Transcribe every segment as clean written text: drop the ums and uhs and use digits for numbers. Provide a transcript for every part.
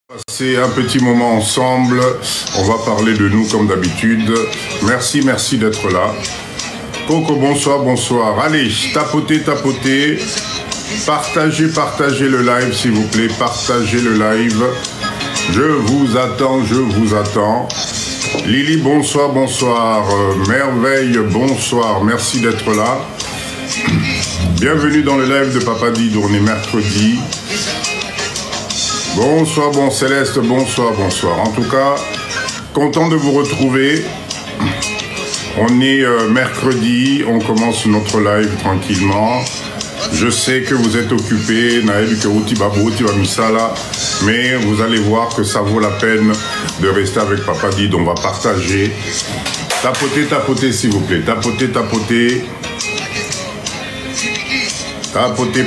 Passer un petit moment ensemble, on va parler de nous comme d'habitude. Merci d'être là. Coco, bonsoir, bonsoir. Allez, tapotez, partagez le live s'il vous plaît, partagez le live. Je vous attends. Lily, bonsoir, Merveille, bonsoir, merci d'être là. Bienvenue dans le live de Papa Dido, on est mercredi. Bonsoir, bon Céleste, bonsoir. En tout cas, content de vous retrouver. On est mercredi, on commence notre live tranquillement. Je sais que vous êtes occupés, mais vous allez voir que ça vaut la peine de rester avec Papa Dido. On va partager. Tapotez s'il vous plaît. Tapotez.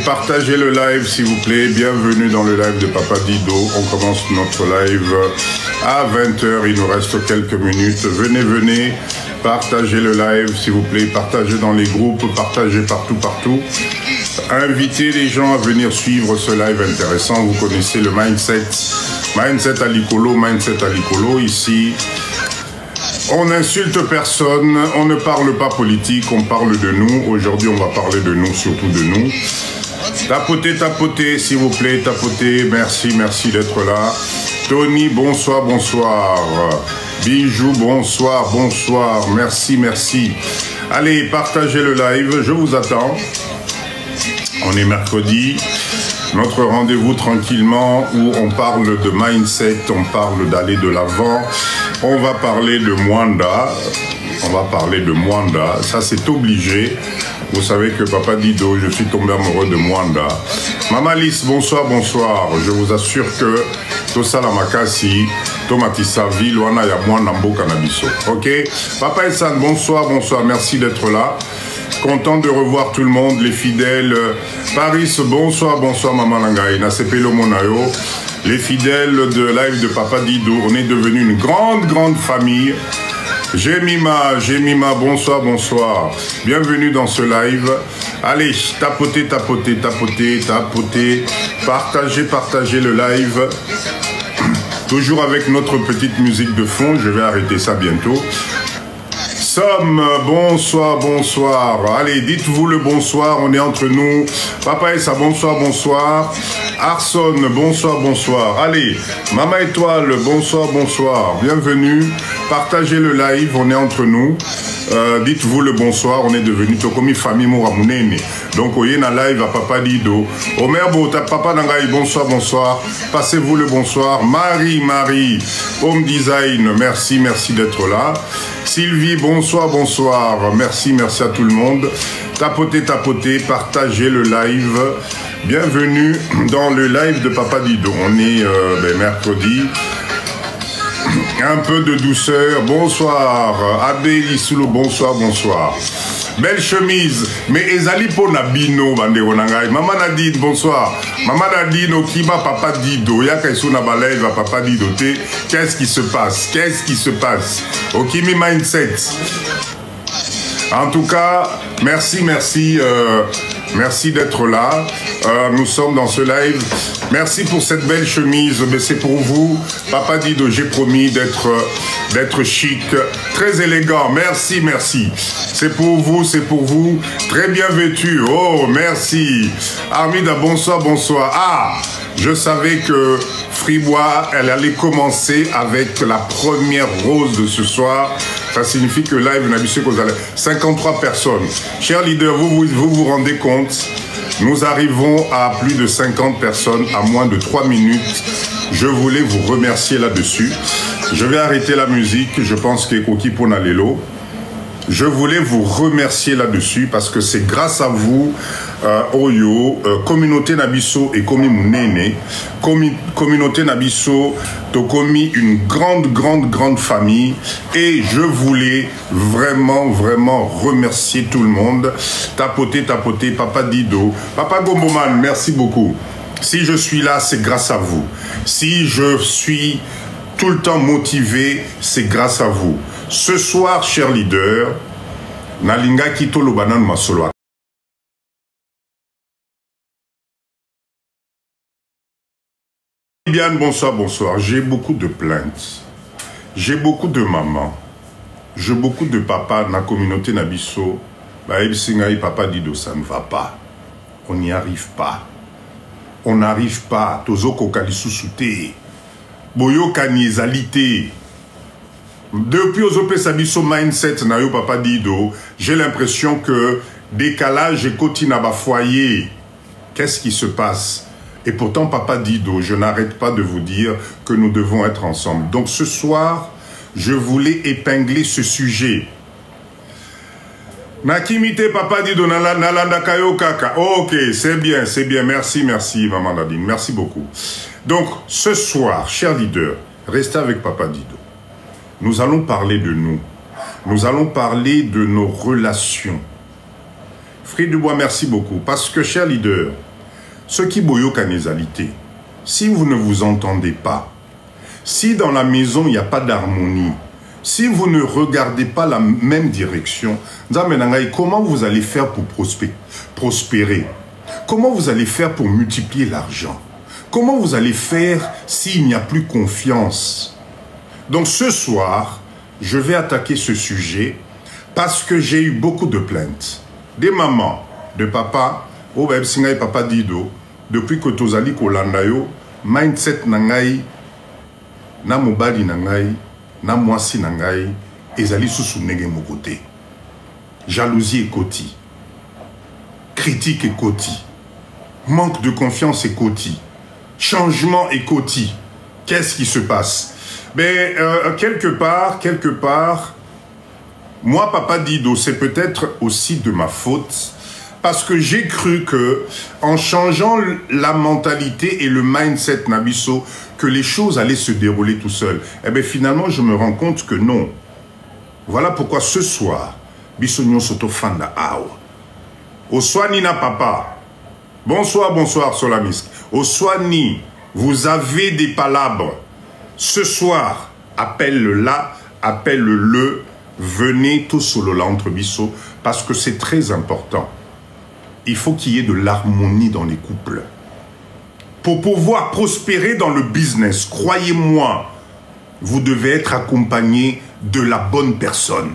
Partagez le live s'il vous plaît. Bienvenue dans le live de Papa Dido. On commence notre live à 20 h. Il nous reste quelques minutes. Venez. Partagez le live s'il vous plaît. Partagez dans les groupes. Partagez partout. Invitez les gens à venir suivre ce live intéressant. Vous connaissez le mindset. Mindset à l'icolo. Ici, on n'insulte personne, on ne parle pas politique, on parle de nous. Aujourd'hui, on va parler de nous, surtout de nous. Tapotez, s'il vous plaît, tapotez. Merci d'être là. Tony, bonsoir. Bijou, bonsoir. Merci. Allez, partagez le live, je vous attends. On est mercredi. Notre rendez-vous tranquillement où on parle de mindset, on parle d'aller de l'avant. On va parler de Mwanda. Ça, c'est obligé. Vous savez que Papa Dido, je suis tombé amoureux de Mwanda. Maman Alice, bonsoir. Je vous assure que Tosala Makasi, Tomatissa Ville, Wana ya Mwanda Mboka Nabiso. Ok? Papa Essan, bonsoir. Merci d'être là. Content de revoir tout le monde, les fidèles. Paris, bonsoir, Maman Langaï. Nasepelo Monayo. Les fidèles de live de Papa Dido, on est devenu une grande famille. Jemima, bonsoir. Bienvenue dans ce live. Allez, tapotez. Partagez le live. Toujours avec notre petite musique de fond. Je vais arrêter ça bientôt. Somme, bonsoir. Allez, dites-vous le bonsoir, on est entre nous. Papa Essa, bonsoir. Arson, bonsoir. Allez, Maman Étoile, bonsoir. Bienvenue. Partagez le live, on est entre nous. Dites-vous le bonsoir, on est devenu Tokomi famille Mouramounene. Donc, on est dans live à Papa Dido. Omer Bota, Papa Nangaï, bonsoir. Passez-vous le bonsoir. Marie, Home Design, merci d'être là. Sylvie, bonsoir. Merci à tout le monde. Tapotez, partagez le live. Bienvenue dans le live de Papa Dido. On est mercredi. Un peu de douceur. Bonsoir. Abbé Lissoulou, bonsoir. Belle chemise. Mais Ezali po Nabino, bande Ronangai. Maman Nadine, bonsoir. Maman Nadine, Okiba, Papa Dido. Yaka Isuna Balay, va Papa Dido. Qu'est-ce qui se passe? Okimi Mindset. En tout cas, merci d'être là. Nous sommes dans ce live. Merci pour cette belle chemise. Mais c'est pour vous. Papa Dido, j'ai promis d'être chic, très élégant. Merci. C'est pour vous. Très bien vêtu. Oh, merci. Armida, bonsoir. Ah, je savais que Fribois, elle allait commencer avec la première rose de ce soir. Ça signifie que live n'a 53 personnes. Chers leaders, vous vous rendez compte? Nous arrivons à plus de 50 personnes à moins de 3 minutes. Je voulais vous remercier là-dessus. Je vais arrêter la musique. Je pense que Koki Ponalelo. Je voulais vous remercier là-dessus parce que c'est grâce à vous, Oyo, communauté Nabiso et Komi Mounene, communauté Nabiso, Tokomi, une grande famille. Et je voulais vraiment remercier tout le monde. Tapotez, Papa Dido, Papa Gomboman, merci beaucoup. Si je suis là, c'est grâce à vous. Si je suis tout le temps motivé, c'est grâce à vous. Ce soir, chers leaders, Nalinga Kito Lobanan Masolo. Bien, bonsoir, bonsoir. J'ai beaucoup de plaintes. J'ai beaucoup de mamans. J'ai beaucoup de papas dans la communauté Nabiso. Papa Dido, ça ne va pas. On n'y arrive pas. On n'arrive pas. Tozo kokali sousouté. Boyo kanizalité. Depuis Ozope Sabiso mindset na yo Papa Dido, j'ai l'impression que décalage et kotinaba foyer. Qu'est-ce qui se passe? Et pourtant, Papa Dido, je n'arrête pas de vous dire que nous devons être ensemble. Donc ce soir, je voulais épingler ce sujet. Nakimite Papa Dido, Nalanda Kayo Kaka. Oh, ok, c'est bien. Merci, Maman Nadine. Merci beaucoup. Donc, ce soir, chers leaders, restez avec Papa Dido. Nous allons parler de nous. Nous allons parler de nos relations. Fred Dubois, merci beaucoup. Parce que, chers leaders, ceux qui boyent kanésalité, si vous ne vous entendez pas, si dans la maison il n'y a pas d'harmonie, si vous ne regardez pas la même direction, comment vous allez faire pour prospérer? Comment vous allez faire pour multiplier l'argent? Comment vous allez faire s'il n'y a plus confiance? Donc ce soir, je vais attaquer ce sujet parce que j'ai eu beaucoup de plaintes. Des mamans, de papa, Papa Dido, depuis que tozali kolanda yo, mindset nangai, na mobali nangai, na mwasi nangai, ezali susu nege mokote. Jalousie ekoti. Critique ekoti. Manque de confiance ekoti. Changement ekoti. Qu'est-ce qui se passe? Mais quelque part, moi Papa Dido, c'est peut-être aussi de ma faute. Parce que j'ai cru que, en changeant la mentalité et le mindset Nabiso, que les choses allaient se dérouler tout seul. Eh bien, finalement, je me rends compte que non. Voilà pourquoi ce soir, Bissonio Soto Fanda Awa. Oswani na papa. Bonsoir, Solamisk. Oswani, vous avez des palabres. Ce soir, appelle-le-la, appelle-le, venez tous solo l'entre Bisso, parce que c'est très important. Il faut qu'il y ait de l'harmonie dans les couples. Pour pouvoir prospérer dans le business, croyez-moi, vous devez être accompagné de la bonne personne.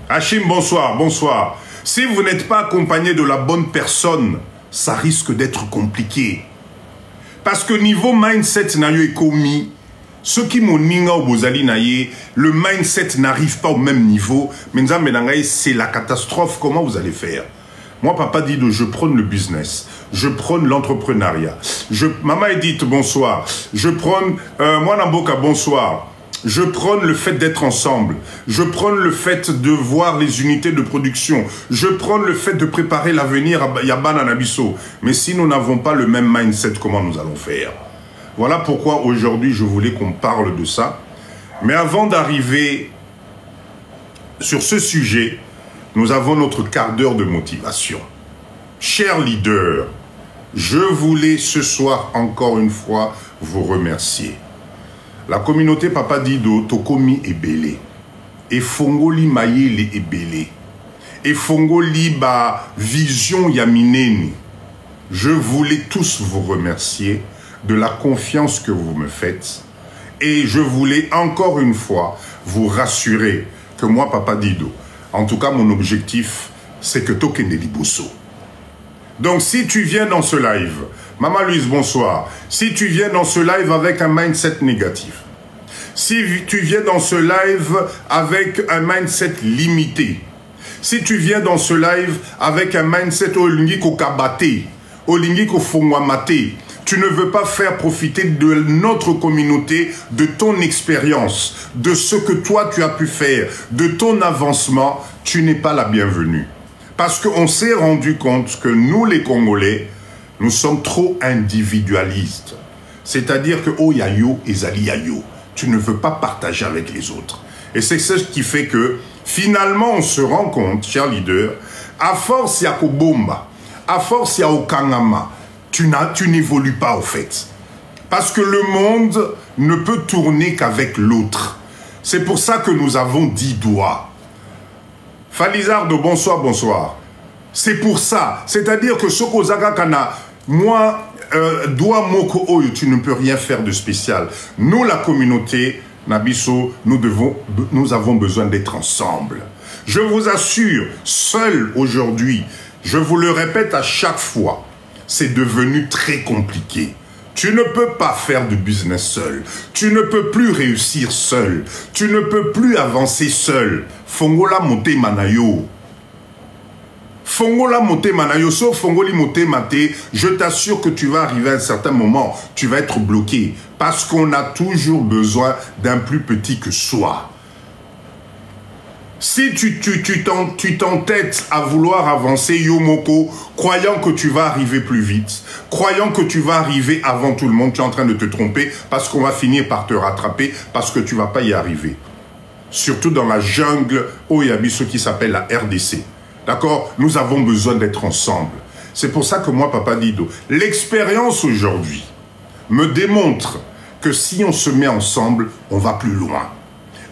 Hachim, bonsoir. Si vous n'êtes pas accompagné de la bonne personne, ça risque d'être compliqué. Parce que niveau mindset nayo est commis, ceux qui m'ont ninga au bozali naye, le mindset n'arrive pas au même niveau. Mais c'est la catastrophe. Comment vous allez faire? Moi, Papa Dido, je prône le business. Je prône l'entrepreneuriat. Maman Edith, bonsoir. Je prône, moi Namboka, bonsoir. Je prône le fait d'être ensemble. Je prône le fait de voir les unités de production. Je prône le fait de préparer l'avenir à Yabana Nabiso. Mais si nous n'avons pas le même mindset, comment nous allons faire? Voilà pourquoi aujourd'hui, je voulais qu'on parle de ça. Mais avant d'arriver sur ce sujet, nous avons notre quart d'heure de motivation. Chers leaders, je voulais ce soir encore une fois vous remercier. La communauté Papa Dido, Tokomi est belé. Et Fongoli Mayele est belé. Et Fongoli ba vision yamineni. Je voulais tous vous remercier de la confiance que vous me faites. Et je voulais encore une fois vous rassurer que moi, Papa Dido, en tout cas, mon objectif, c'est que Tokende Liboso. Donc, si tu viens dans ce live, Maman Louise, bonsoir. Si tu viens dans ce live avec un mindset négatif, si tu viens dans ce live avec un mindset limité, si tu viens dans ce live avec un mindset olingiko kabate, olingiko fongwamate, tu ne veux pas faire profiter de notre communauté, de ton expérience, de ce que toi tu as pu faire, de ton avancement, tu n'es pas la bienvenue. Parce qu'on s'est rendu compte que nous les Congolais, nous sommes trop individualistes. C'est-à-dire que oh yayo et zali yayo, tu ne veux pas partager avec les autres. Et c'est ce qui fait que finalement on se rend compte, chers leaders, à force ya kobomba, à force ya okangama, tu n'évolues pas au fait. Parce que le monde ne peut tourner qu'avec l'autre. C'est pour ça que nous avons 10 doigts. Falizardo, bonsoir. C'est pour ça. C'est-à-dire que Sokozaka Kana, moi, Doa moko oyo, tu ne peux rien faire de spécial. Nous, la communauté, Nabiso, nous avons besoin d'être ensemble. Je vous assure, seul aujourd'hui, je vous le répète à chaque fois, c'est devenu très compliqué. Tu ne peux pas faire de business seul. Tu ne peux plus réussir seul. Tu ne peux plus avancer seul. Fongola mote manayo. Fongola mote manayo. Sauf fongoli mote mate, je t'assure que tu vas arriver à un certain moment, tu vas être bloqué. Parce qu'on a toujours besoin d'un plus petit que soi. Si tu t'entêtes à vouloir avancer Yomoko, croyant que tu vas arriver plus vite, croyant que tu vas arriver avant tout le monde, tu es en train de te tromper parce qu'on va finir par te rattraper parce que tu ne vas pas y arriver. Surtout dans la jungle Oyabiso qui s'appelle la RDC. D'accord? Nous avons besoin d'être ensemble. C'est pour ça que moi, Papa Dido, l'expérience aujourd'hui me démontre que si on se met ensemble, on va plus loin.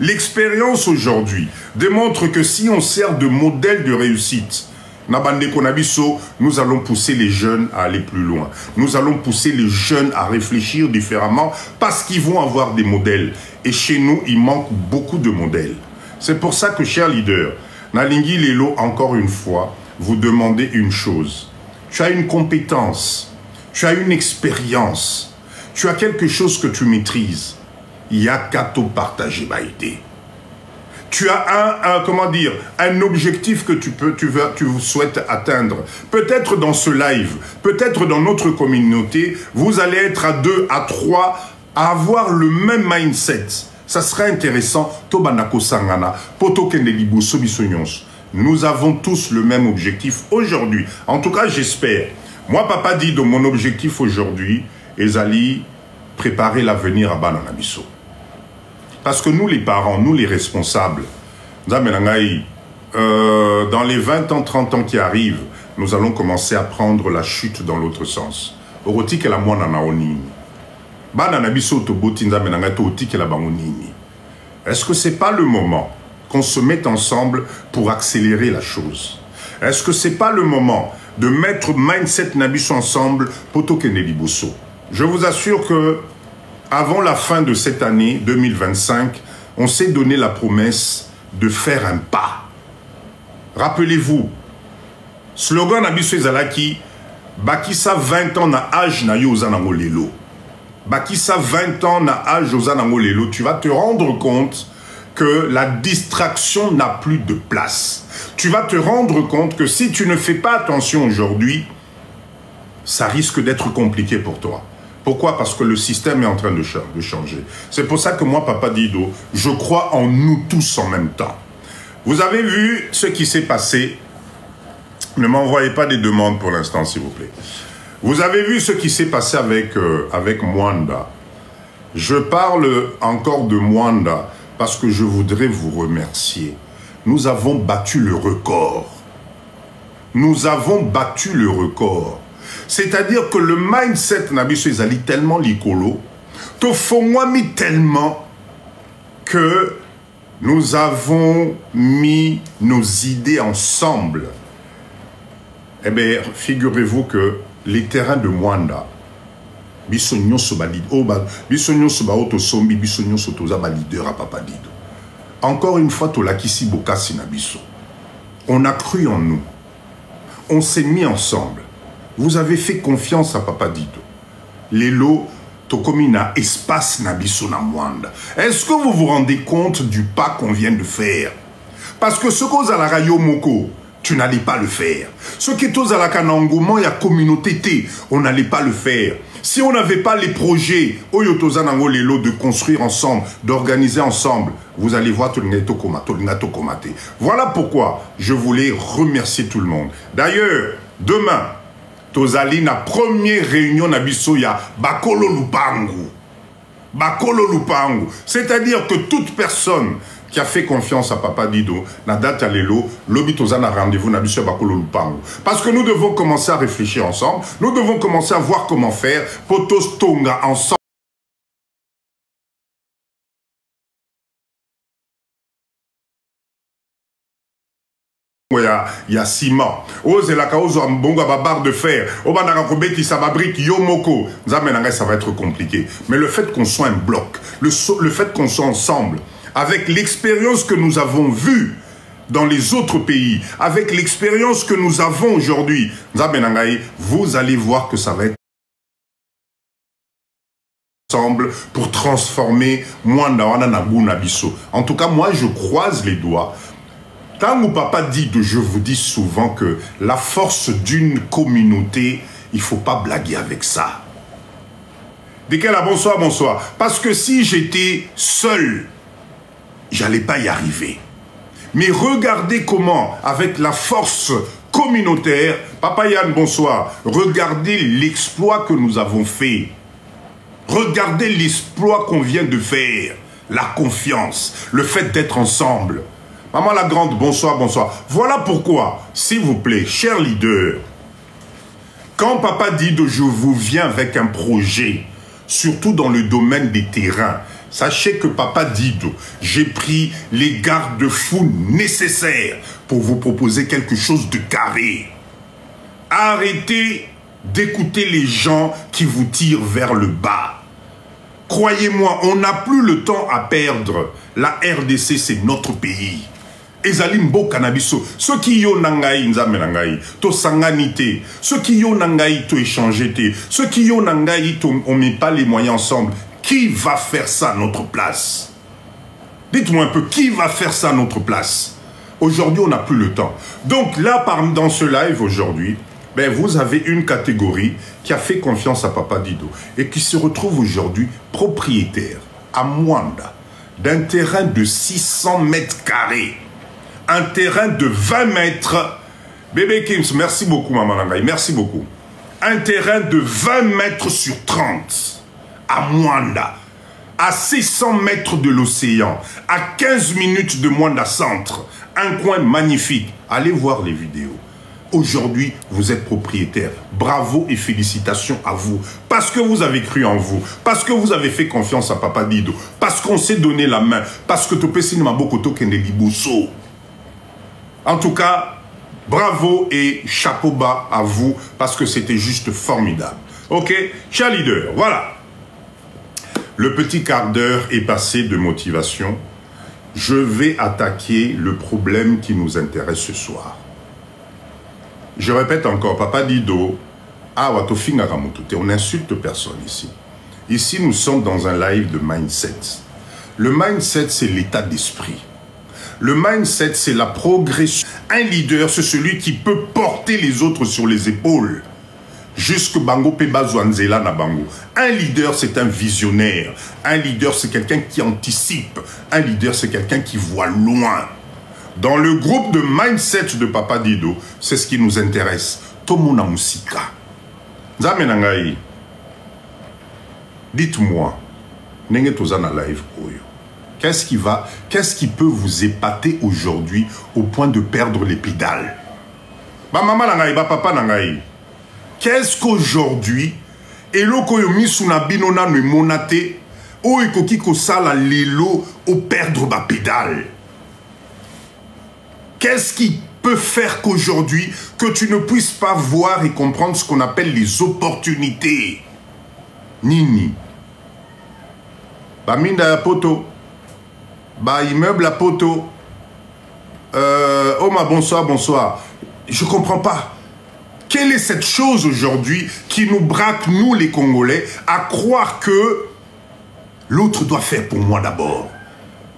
L'expérience aujourd'hui démontre que si on sert de modèle de réussite, nous allons pousser les jeunes à aller plus loin. Nous allons pousser les jeunes à réfléchir différemment parce qu'ils vont avoir des modèles. Et chez nous, il manque beaucoup de modèles. C'est pour ça que, chers leaders, Nalingi Lelo, encore une fois, vous demandez une chose. Tu as une compétence, tu as une expérience, tu as quelque chose que tu maîtrises. Il y a qu'à tout partager, Baïté. Tu as un objectif que tu souhaites atteindre. Peut-être dans ce live, peut-être dans notre communauté, vous allez être à 2, à 3, à avoir le même mindset. Ça serait intéressant. Nous avons tous le même objectif aujourd'hui. En tout cas, j'espère. Moi, Papa dit de mon objectif aujourd'hui, Ezali, préparer l'avenir à Bananabiso. Parce que nous, les parents, nous, les responsables, dans les 20 ans, 30 ans qui arrivent, nous allons commencer à prendre la chute dans l'autre sens. Est-ce que ce n'est pas le moment qu'on se mette ensemble pour accélérer la chose? Est-ce que ce n'est pas le moment de mettre Mindset Nabiso ensemble pour Tokeneliboso? Je vous assure que avant la fin de cette année 2025, on s'est donné la promesse de faire un pas. Rappelez-vous, slogan Nabiso Ezalaki, Bakissa 20 ans na âge na yo ozanango lelo. Bakissa 20 ans na âge ozanango lelo. Tu vas te rendre compte que la distraction n'a plus de place. Tu vas te rendre compte que si tu ne fais pas attention aujourd'hui, ça risque d'être compliqué pour toi. Pourquoi? Parce que le système est en train de changer. C'est pour ça que moi, Papa Dido, je crois en nous tous en même temps. Vous avez vu ce qui s'est passé. Ne m'envoyez pas des demandes pour l'instant, s'il vous plaît. Vous avez vu ce qui s'est passé avec Mwanda. Je parle encore de Mwanda parce que je voudrais vous remercier. Nous avons battu le record. Nous avons battu le record. C'est-à-dire que le mindset Nabiso Ezali tellement likolo, tofongwami tellement que nous avons mis nos idées ensemble. Eh bien, figurez-vous que les terrains de Mwanda, encore une fois, Tolakisi Bokasi Nabiso. On a cru en nous. On s'est mis ensemble. Vous avez fait confiance à Papa Dido. Lelo, Tokomina, espace Nabiso na Mwanda. Est-ce que vous vous rendez compte du pas qu'on vient de faire? Parce que ce qu'on a la rayo moko, tu n'allais pas le faire. Ce qui est aux alakanangoman, il y a communauté, on n'allait pas le faire. Si on n'avait pas les projets, Oyotozanango Lelo, de construire ensemble, d'organiser ensemble, vous allez voir Voilà pourquoi je voulais remercier tout le monde. D'ailleurs, demain, Tozali na première réunion na biso ya Bakolo Lupangu. Bakolo Lupangu. C'est-à-dire que toute personne qui a fait confiance à Papa Dido, na date à Lelo, l'obi Tozana rendez-vous na biso ya Bakolo Lupangu. Parce que nous devons commencer à réfléchir ensemble, nous devons commencer à voir comment faire pour tous tonga ensemble. il y a ciment. La barre de fer. Ça va être compliqué. Mais le fait qu'on soit un bloc, le fait qu'on soit ensemble, avec l'expérience que nous avons vue dans les autres pays, avec l'expérience que nous avons aujourd'hui, vous allez voir que ça va être ensemble pour transformer Mwanda wana na buna biso. En tout cas, moi, je croise les doigts. Tant que papa dit, je vous dis souvent que la force d'une communauté, il ne faut pas blaguer avec ça. Dekela, bonsoir, bonsoir. Parce que si j'étais seul, j'allais pas y arriver. Mais regardez comment, avec la force communautaire, Papa Yann, bonsoir, regardez l'exploit que nous avons fait. Regardez l'exploit qu'on vient de faire. La confiance, le fait d'être ensemble. Maman la Grande, bonsoir, bonsoir. Voilà pourquoi, s'il vous plaît, chers leaders, quand Papa dit que je vous viens avec un projet, surtout dans le domaine des terrains, sachez que Papa Dido, j'ai pris les garde-fous nécessaires pour vous proposer quelque chose de carré. Arrêtez d'écouter les gens qui vous tirent vers le bas. Croyez-moi, on n'a plus le temps à perdre. La RDC, c'est notre pays. Ezali mboka na biso. Ceux qui yo nangai nzambe nangai, to sanganité. Ceux qui yo nangai to échanger. Ceux qui yo nangai to on met pas les moyens ensemble. Qui va faire ça à notre place? Dites-moi un peu, qui va faire ça à notre place? Aujourd'hui, on n'a plus le temps. Donc là, dans ce live aujourd'hui, ben, vous avez une catégorie qui a fait confiance à Papa Dido et qui se retrouve aujourd'hui propriétaire à Mwanda d'un terrain de 600 mètres carrés. Un terrain de 20 mètres. Bébé Kims, merci beaucoup, Maman Langaï, merci beaucoup. Un terrain de 20 mètres sur 30 à Mwanda, à 600 mètres de l'océan, à 15 minutes de Mwanda Centre. Un coin magnifique. Allez voir les vidéos. Aujourd'hui, vous êtes propriétaire. Bravo et félicitations à vous. Parce que vous avez cru en vous. Parce que vous avez fait confiance à Papa Dido. Parce qu'on s'est donné la main. Parce que Topesi Mabokoto Kendeli Bousso. En tout cas, bravo et chapeau bas à vous. Parce que c'était juste formidable. Ok, chers leaders, voilà. Le petit quart d'heure est passé de motivation. Je vais attaquer le problème qui nous intéresse ce soir. Je répète encore, Papa Dido, on n'insulte personne ici. Ici, nous sommes dans un live de mindset. Le mindset, c'est l'état d'esprit. Le mindset, c'est la progression. Un leader, c'est celui qui peut porter les autres sur les épaules. Jusque Bango Peba Zwanzela na Bango. Un leader, c'est un visionnaire. Un leader, c'est quelqu'un qui anticipe. Un leader, c'est quelqu'un qui voit loin. Dans le groupe de mindset de Papa Dido, c'est ce qui nous intéresse. Tomona Musika. Zamenangai. Dites-moi, Nenge Tozana live Oyo. Qu'est-ce qui peut vous épater aujourd'hui au point de perdre les pédales? Ba maman nangai, ba papa nangai. Qu'est-ce qu'aujourd'hui, eloko yo misuna binona ne monate, o ekoki ko sala lelo au perdre ba pédale? Qu'est-ce qui peut faire qu'aujourd'hui, que tu ne puisses pas voir et comprendre ce qu'on appelle les opportunités? Nini. Ba minda ya poto. Ba immeuble à poto. Oh ma bonsoir, bonsoir. Je comprends pas. Quelle est cette chose aujourd'hui qui nous braque, nous les Congolais, à croire que l'autre doit faire pour moi d'abord?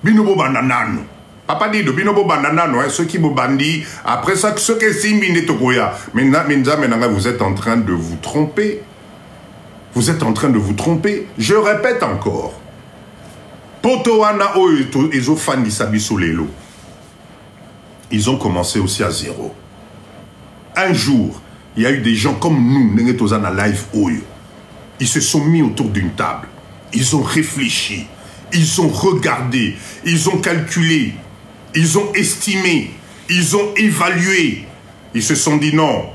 Binobo bananano. Papa dit de binobo bananano, ceux qui me bandit, après ça, ceux qui simbine tokoya. Maintenant, vous êtes en train de vous tromper. Vous êtes en train de vous tromper. Je répète encore. Potoana o ezo fandi sabiso lelo. Ils ont commencé aussi à zéro. Un jour, il y a eu des gens comme nous, Nengetozana Live Oyo. Ils se sont mis autour d'une table. Ils ont réfléchi. Ils ont regardé. Ils ont calculé. Ils ont estimé. Ils ont évalué. Ils se sont dit non.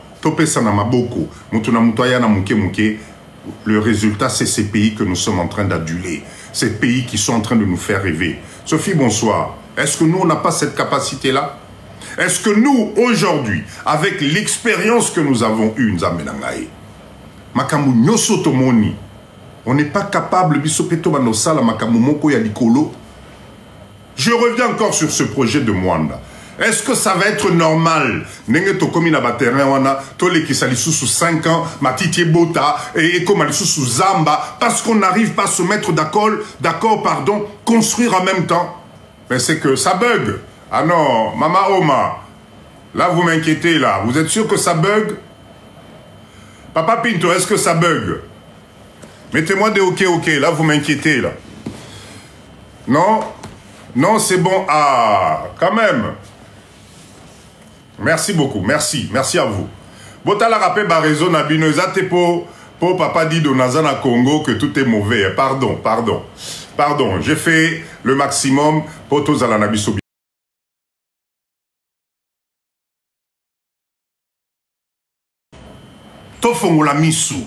Le résultat, c'est ces pays que nous sommes en train d'aduler. Ces pays qui sont en train de nous faire rêver. Sophie, bonsoir. Est-ce que nous, on n'a pas cette capacité-là? Est-ce que nous, aujourd'hui, avec l'expérience que nous avons eue, on n'est pas capable, je reviens encore sur ce projet de Mwanda. Est-ce que ça va être normal? Nenge to komi na baterrain wana, to le kisali sous 5 ans, matiti bota, et comme ali sous zamba, parce qu'on n'arrive pas à se mettre d'accord, pardon, construire en même temps. Mais c'est que ça bug. Ah non, Mama Oma, là vous m'inquiétez là, vous êtes sûr que ça bug? Papa Pinto, est-ce que ça bug? Mettez-moi des ok, là vous m'inquiétez là. Non? Non, c'est bon. Ah, quand même. Merci beaucoup, merci à vous. Botala rappel Barezo Nabino, ezate pour Papa dit de Nazana Congo que tout est mauvais. Pardon, j'ai fait le maximum pour tous à la Nabiso. Tofongola Missou.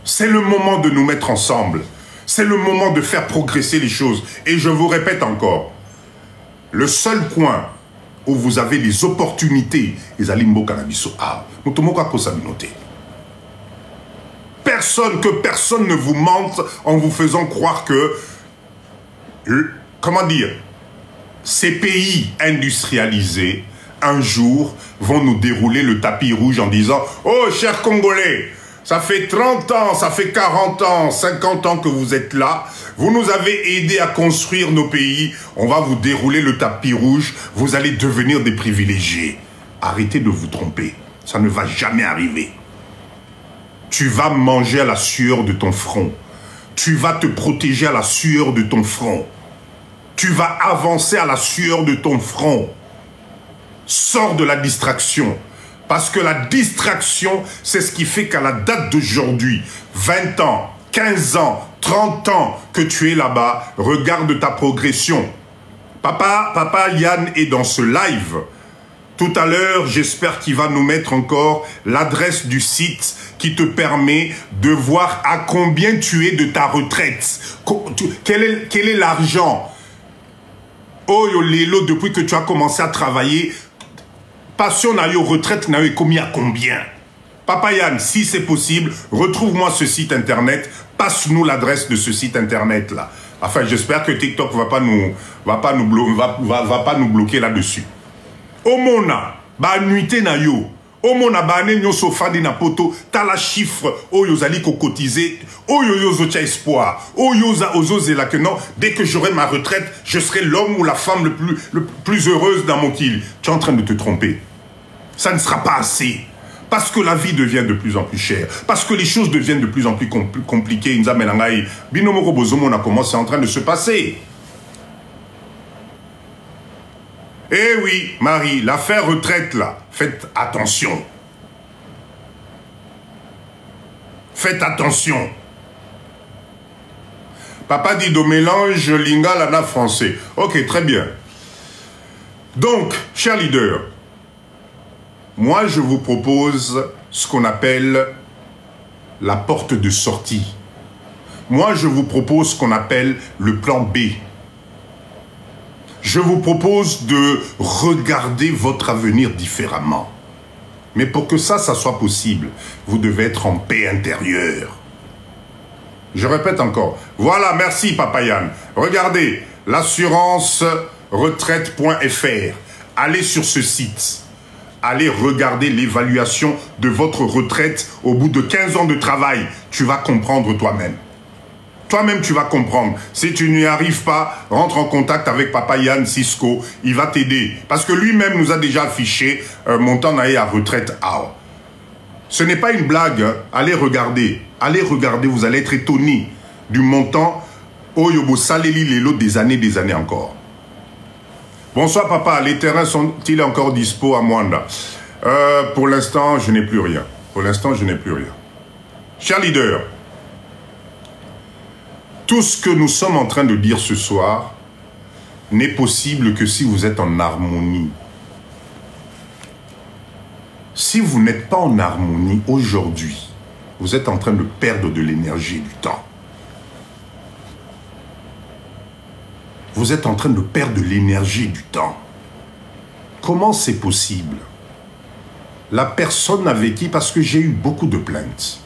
C'est le moment de nous mettre ensemble. C'est le moment de faire progresser les choses. Et je vous répète encore, le seul coin où vous avez les opportunités, les alimbo cannabiso, personne ne vous mente en vous faisant croire que, comment dire, ces pays industrialisés, un jour, vont nous dérouler le tapis rouge en disant « Oh, chers Congolais, ça fait 30 ans, ça fait 40 ans, 50 ans que vous êtes là. Vous nous avez aidés à construire nos pays. On va vous dérouler le tapis rouge. Vous allez devenir des privilégiés. » Arrêtez de vous tromper. Ça ne va jamais arriver. Tu vas manger à la sueur de ton front. Tu vas te protéger à la sueur de ton front. Tu vas avancer à la sueur de ton front. Sors de la distraction. Parce que la distraction, c'est ce qui fait qu'à la date d'aujourd'hui, 20 ans, 15 ans, 30 ans que tu es là-bas, regarde ta progression. Papa Yann est dans ce live. Tout à l'heure, j'espère qu'il va nous mettre encore l'adresse du site qui te permet de voir à combien tu es de ta retraite. Quel est l'argent? Oh, Lélo, depuis que tu as commencé à travailler, passion na yo, retraite na yo, commis à combien? Papa Yann, si c'est possible, retrouve-moi ce site internet, passe-nous l'adresse de ce site internet là. Enfin, j'espère que TikTok va pas nous bloquer là-dessus. Omona, ba nuité na yo. Omona ba ane nyoso fadi na poto, ta la chiffre, oyo zali ko cotiser, oyo yo zocha espoir, oyo za ozo la que non, dès que j'aurai ma retraite, je serai l'homme ou la femme le plus heureuse dans mon kill. Tu es en train de te tromper. Ça ne sera pas assez. Parce que la vie devient de plus en plus chère. Parce que les choses deviennent de plus en plus compliquées. Binomoko Bozomo, on a commencé en train de se passer. Eh oui, Marie, l'affaire retraite là, faites attention. Faites attention. Papa dit de mélange lingala français. Ok, très bien. Donc, chers leaders, moi, je vous propose ce qu'on appelle la porte de sortie. Moi, je vous propose ce qu'on appelle le plan B. Je vous propose de regarder votre avenir différemment. Mais pour que ça soit possible, vous devez être en paix intérieure. Je répète encore. Voilà, merci Papa Yann. Regardez, l'assurance retraite.fr. Allez sur ce site. Allez regarder l'évaluation de votre retraite au bout de 15 ans de travail. Tu vas comprendre toi-même. Toi-même, tu vas comprendre. Si tu n'y arrives pas, rentre en contact avec Papa Yann Cisco. Il va t'aider. Parce que lui-même nous a déjà affiché montant naïe à retraite. Ce n'est pas une blague. Hein. Allez regarder. Allez regarder. Vous allez être étonné du montant. Oyobo Saleli Lelo des années encore. Bonsoir papa, les terrains sont-ils encore dispo à Mwanda? Pour l'instant, je n'ai plus rien. Pour l'instant, je n'ai plus rien. Chers leaders, tout ce que nous sommes en train de dire ce soir n'est possible que si vous êtes en harmonie. Si vous n'êtes pas en harmonie aujourd'hui, vous êtes en train de perdre de l'énergie et du temps. Vous êtes en train de perdre de l'énergie et du temps. comment c'est possible? La personne avec qui, parce que j'ai eu beaucoup de plaintes,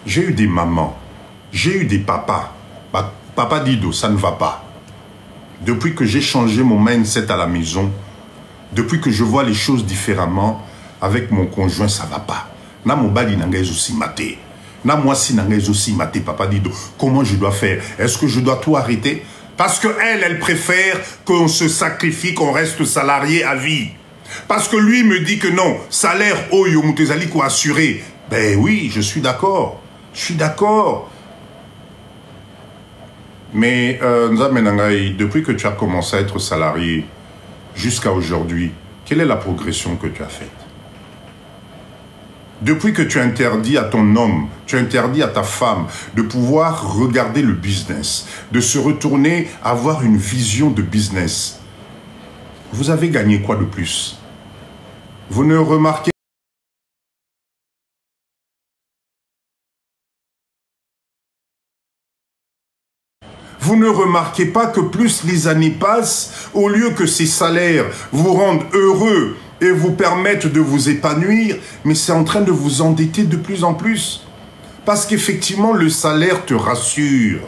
j'ai eu des mamans, j'ai eu des papas. Bah, papa Dido, ça ne va pas. Depuis que j'ai changé mon mindset à la maison, depuis que je vois les choses différemment, avec mon conjoint, ça ne va pas. Na mon bali n'engage aussi maté. Na moi si n'engage aussi maté, papa Dido. Comment je dois faire? Est-ce que je dois tout arrêter? Parce que elle préfère qu'on se sacrifie, qu'on reste salarié à vie. Parce que lui me dit que non, salaire oyo mutezali ko assuré. Ben oui, je suis d'accord. Je suis d'accord. Mais depuis que tu as commencé à être salarié jusqu'à aujourd'hui, quelle est la progression que tu as faite? Depuis que tu interdis à ton homme, tu interdis à ta femme de pouvoir regarder le business, de se retourner, avoir une vision de business, vous avez gagné quoi de plus? Vous ne remarquez Vous ne remarquez pas que plus les années passent, au lieu que ces salaires vous rendent heureux et vous permettent de vous épanouir, mais c'est en train de vous endetter de plus en plus. Parce qu'effectivement, le salaire te rassure.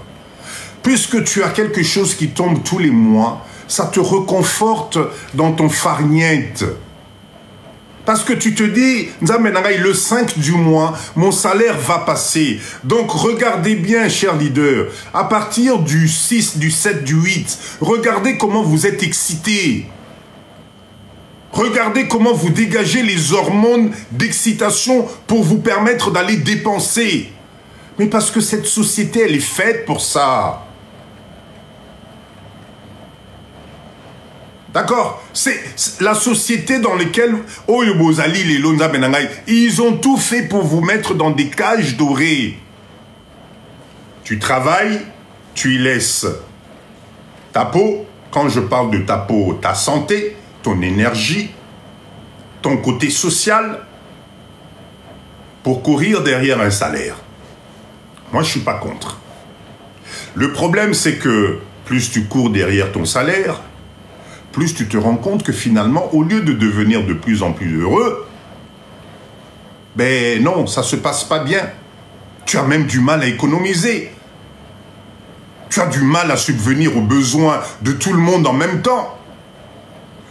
Puisque tu as quelque chose qui tombe tous les mois, ça te reconforte dans ton farniente. Parce que tu te dis, le 5 du mois, mon salaire va passer. Donc regardez bien, chers leaders, à partir du 6, du 7, du 8, regardez comment vous êtes excités. Regardez comment vous dégagez les hormones d'excitation pour vous permettre d'aller dépenser. Mais parce que cette société, elle est faite pour ça. D'accord? C'est la société dans laquelle ils ont tout fait pour vous mettre dans des cages dorées. Tu travailles, tu y laisses ta peau. Quand je parle de ta peau, ta santé, ton énergie, ton côté social, pour courir derrière un salaire. Moi, je ne suis pas contre. Le problème, c'est que plus tu cours derrière ton salaire, plus tu te rends compte que finalement, au lieu de devenir de plus en plus heureux, ben non, ça ne se passe pas bien. Tu as même du mal à économiser. Tu as du mal à subvenir aux besoins de tout le monde en même temps.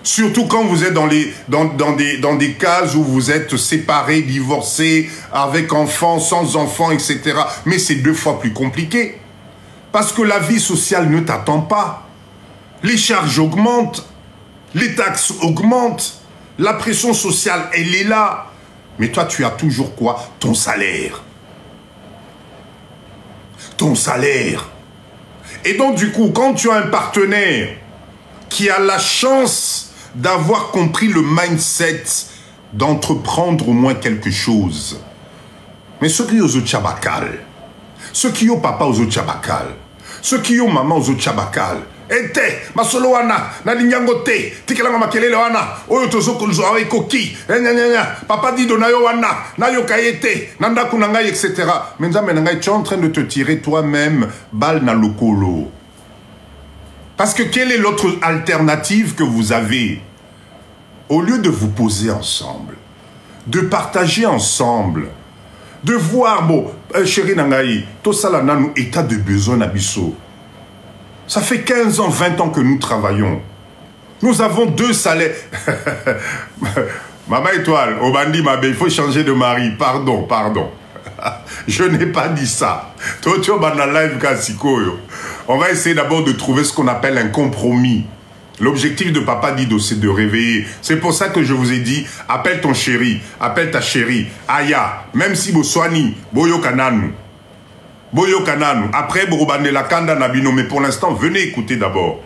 Surtout quand vous êtes dans des cases où vous êtes séparés, divorcés, avec enfants, sans enfants, etc. Mais c'est 2 fois plus compliqué. Parce que la vie sociale ne t'attend pas. Les charges augmentent. Les taxes augmentent, la pression sociale, elle est là. Mais toi, tu as toujours quoi? Ton salaire. Ton salaire. Et donc, du coup, quand tu as un partenaire qui a la chance d'avoir compris le mindset, d'entreprendre au moins quelque chose, mais ceux qui ont aux Tchabakal, ceux qui ont papa aux Tchabakal, ceux qui ont maman aux Tchabakal, ete masolo wana na linyango te tikelanga makelele wana oyo tozokolzo awe koki papa Dido na yo wana na yo kayete na ndaku na ngai etc. Mais nzambe na ngai, tu es en train de te tirer toi-même balle na lokolo. Parce que quelle est l'autre alternative que vous avez? Au lieu de vous poser ensemble, de partager ensemble, de voir, bon, chéri nangai, tout ça là nous état de besoin na biso. Ça fait 15 ans, 20 ans que nous travaillons. Nous avons 2 salaires. Maman Étoile, Obandi Mabe, il faut changer de mari. Pardon, pardon. Je n'ai pas dit ça. On va essayer d'abord de trouver ce qu'on appelle un compromis. L'objectif de Papa Dido, c'est de réveiller. C'est pour ça que je vous ai dit, appelle ton chéri, appelle ta chérie. Aya, même si vous soignez, Boyo Kananu. Boyo Kananu. Après, Borobane la Kanda Nabino. Mais pour l'instant, venez écouter d'abord.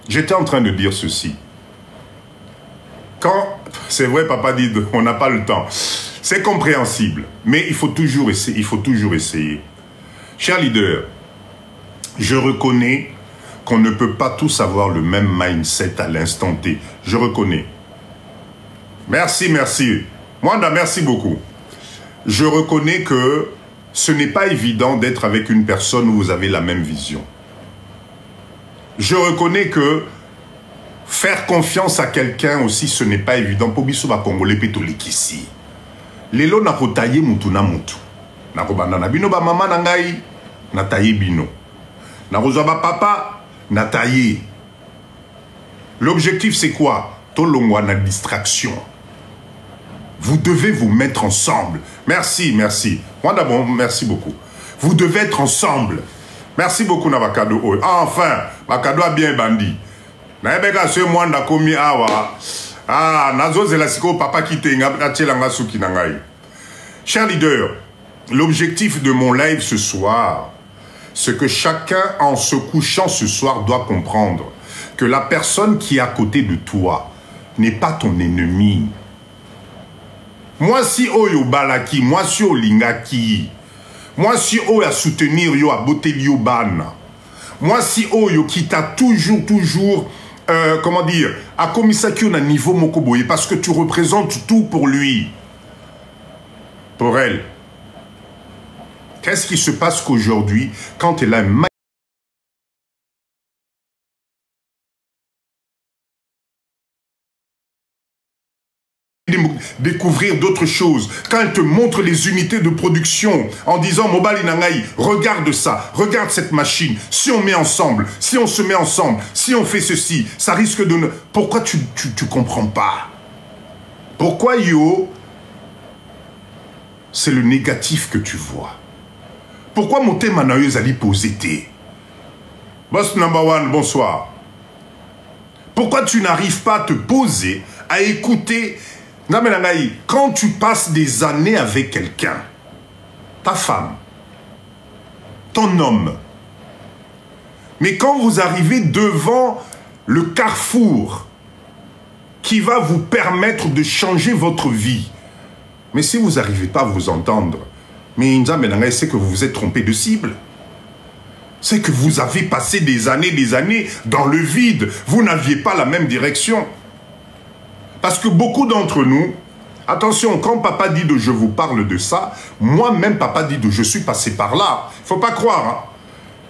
J'étais en train de dire ceci. Quand, c'est vrai, Papa Dido, on n'a pas le temps. C'est compréhensible. Mais il faut toujours essayer. Il faut toujours essayer. Chers leaders, je reconnais qu'on ne peut pas tous avoir le même mindset à l'instant T. Je reconnais. Merci, merci. Mwanda, merci beaucoup. Je reconnais que ce n'est pas évident d'être avec une personne où vous avez la même vision. Je reconnais que Faire confiance à quelqu'un aussi, ce n'est pas évident. Pour biso ba Congolais pétolique ici. Lelo na kotaye mutu na mutu. Na kobanda na bino ba mama na ngai na taye bino. Na kozwa ba papa na taye. L'objectif c'est quoi? Tolongwa na distraction. Vous devez vous mettre ensemble. Merci, merci. Moi d'abord, merci beaucoup. Vous devez être ensemble. Merci beaucoup na bakado. Enfin, bakado a bien bandi. Na ebeka se mwanda komi awa. Ah, nazo zelasiko papa qui tenga atelanga suki na ngai. Chers leaders, l'objectif de mon live ce soir, c'est que chacun en se couchant ce soir doit comprendre que la personne qui est à côté de toi n'est pas ton ennemi. Moi si oyo balaki, moi si olingaki, moi si oyo a soutenir yo a botter yo ban, moi si oyo qui t'a toujours comment dire, a commis ça qui on a niveau mokoboye parce que tu représentes tout pour lui, pour elle. Qu'est-ce qui se passe qu'aujourd'hui, quand elle a un découvrir d'autres choses, quand elle te montre les unités de production en disant Mobali Nangaï, regarde ça, regarde cette machine, si on met ensemble, si on se met ensemble, si on fait ceci, ça risque de ne... Pourquoi tu comprends pas? Pourquoi yo, c'est le négatif que tu vois? Pourquoi mon thème manayeuse ali posé? Boss number one, bonsoir. Pourquoi tu n'arrives pas à te poser, à écouter? Quand tu passes des années avec quelqu'un, ta femme, ton homme, mais quand vous arrivez devant le carrefour qui va vous permettre de changer votre vie, mais si vous n'arrivez pas à vous entendre, mais c'est que vous vous êtes trompé de cible. C'est que vous avez passé des années dans le vide. Vous n'aviez pas la même direction. Parce que beaucoup d'entre nous, attention, quand Papa Dido, je vous parle de ça, moi-même, Papa Dido, je suis passé par là. Il ne faut pas croire. Hein.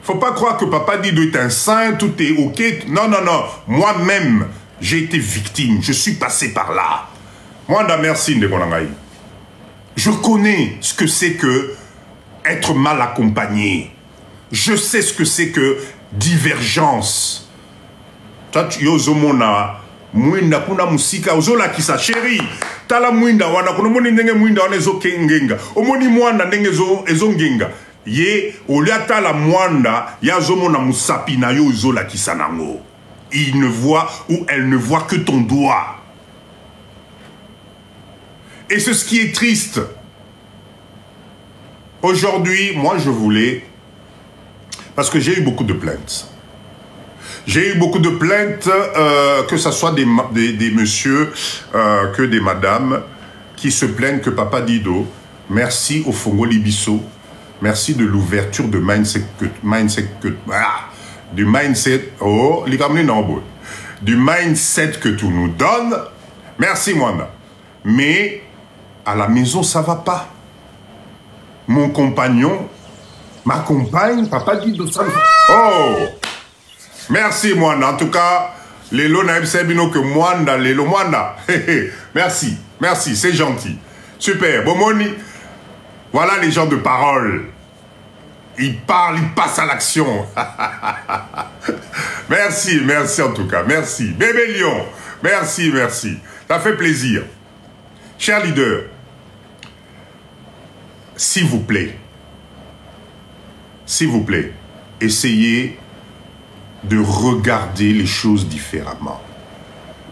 Faut pas croire que Papa Dido est un saint, tout est OK. Non, non, non. Moi-même, j'ai été victime. Je suis passé par là. Moi, merci, Ndekonangaï. Je connais ce que c'est que être mal accompagné. Je sais ce que c'est que divergence. Toi, tu yozomona mwinda kuna musika ozola kisa chéri. Tala mwinda wana kuna moni ndenge mwinda wana ezo kengenga. Omoni mwanda ndenge ezo ngenga. Ye oliata la mwanda yazomona musapi na yo ozola kisa nango. Il ne voit ou elle ne voit que ton doigt. Et c'est ce qui est triste. Aujourd'hui, moi je voulais, parce que j'ai eu beaucoup de plaintes. J'ai eu beaucoup de plaintes, que ce soit des messieurs, que des madames, qui se plaignent que Papa Dido, merci au Fongo Libiso, merci de l'ouverture de du mindset que tu nous donnes. Merci Mwanda. Mais à la maison, ça va pas. Mon compagnon, ma compagne, Papa Dido, ça... Oh! Merci, Mwanda. En tout cas, Lelo Naïb Sebino que Mwanda, Lelo Mwanda. Merci, merci, c'est gentil. Super. Bomoni, voilà les gens de parole. Ils parlent, ils passent à l'action. Merci, merci en tout cas. Merci. Bébé Lion, merci, merci. Ça fait plaisir. Chers leaders, s'il vous plaît, essayez de regarder les choses différemment.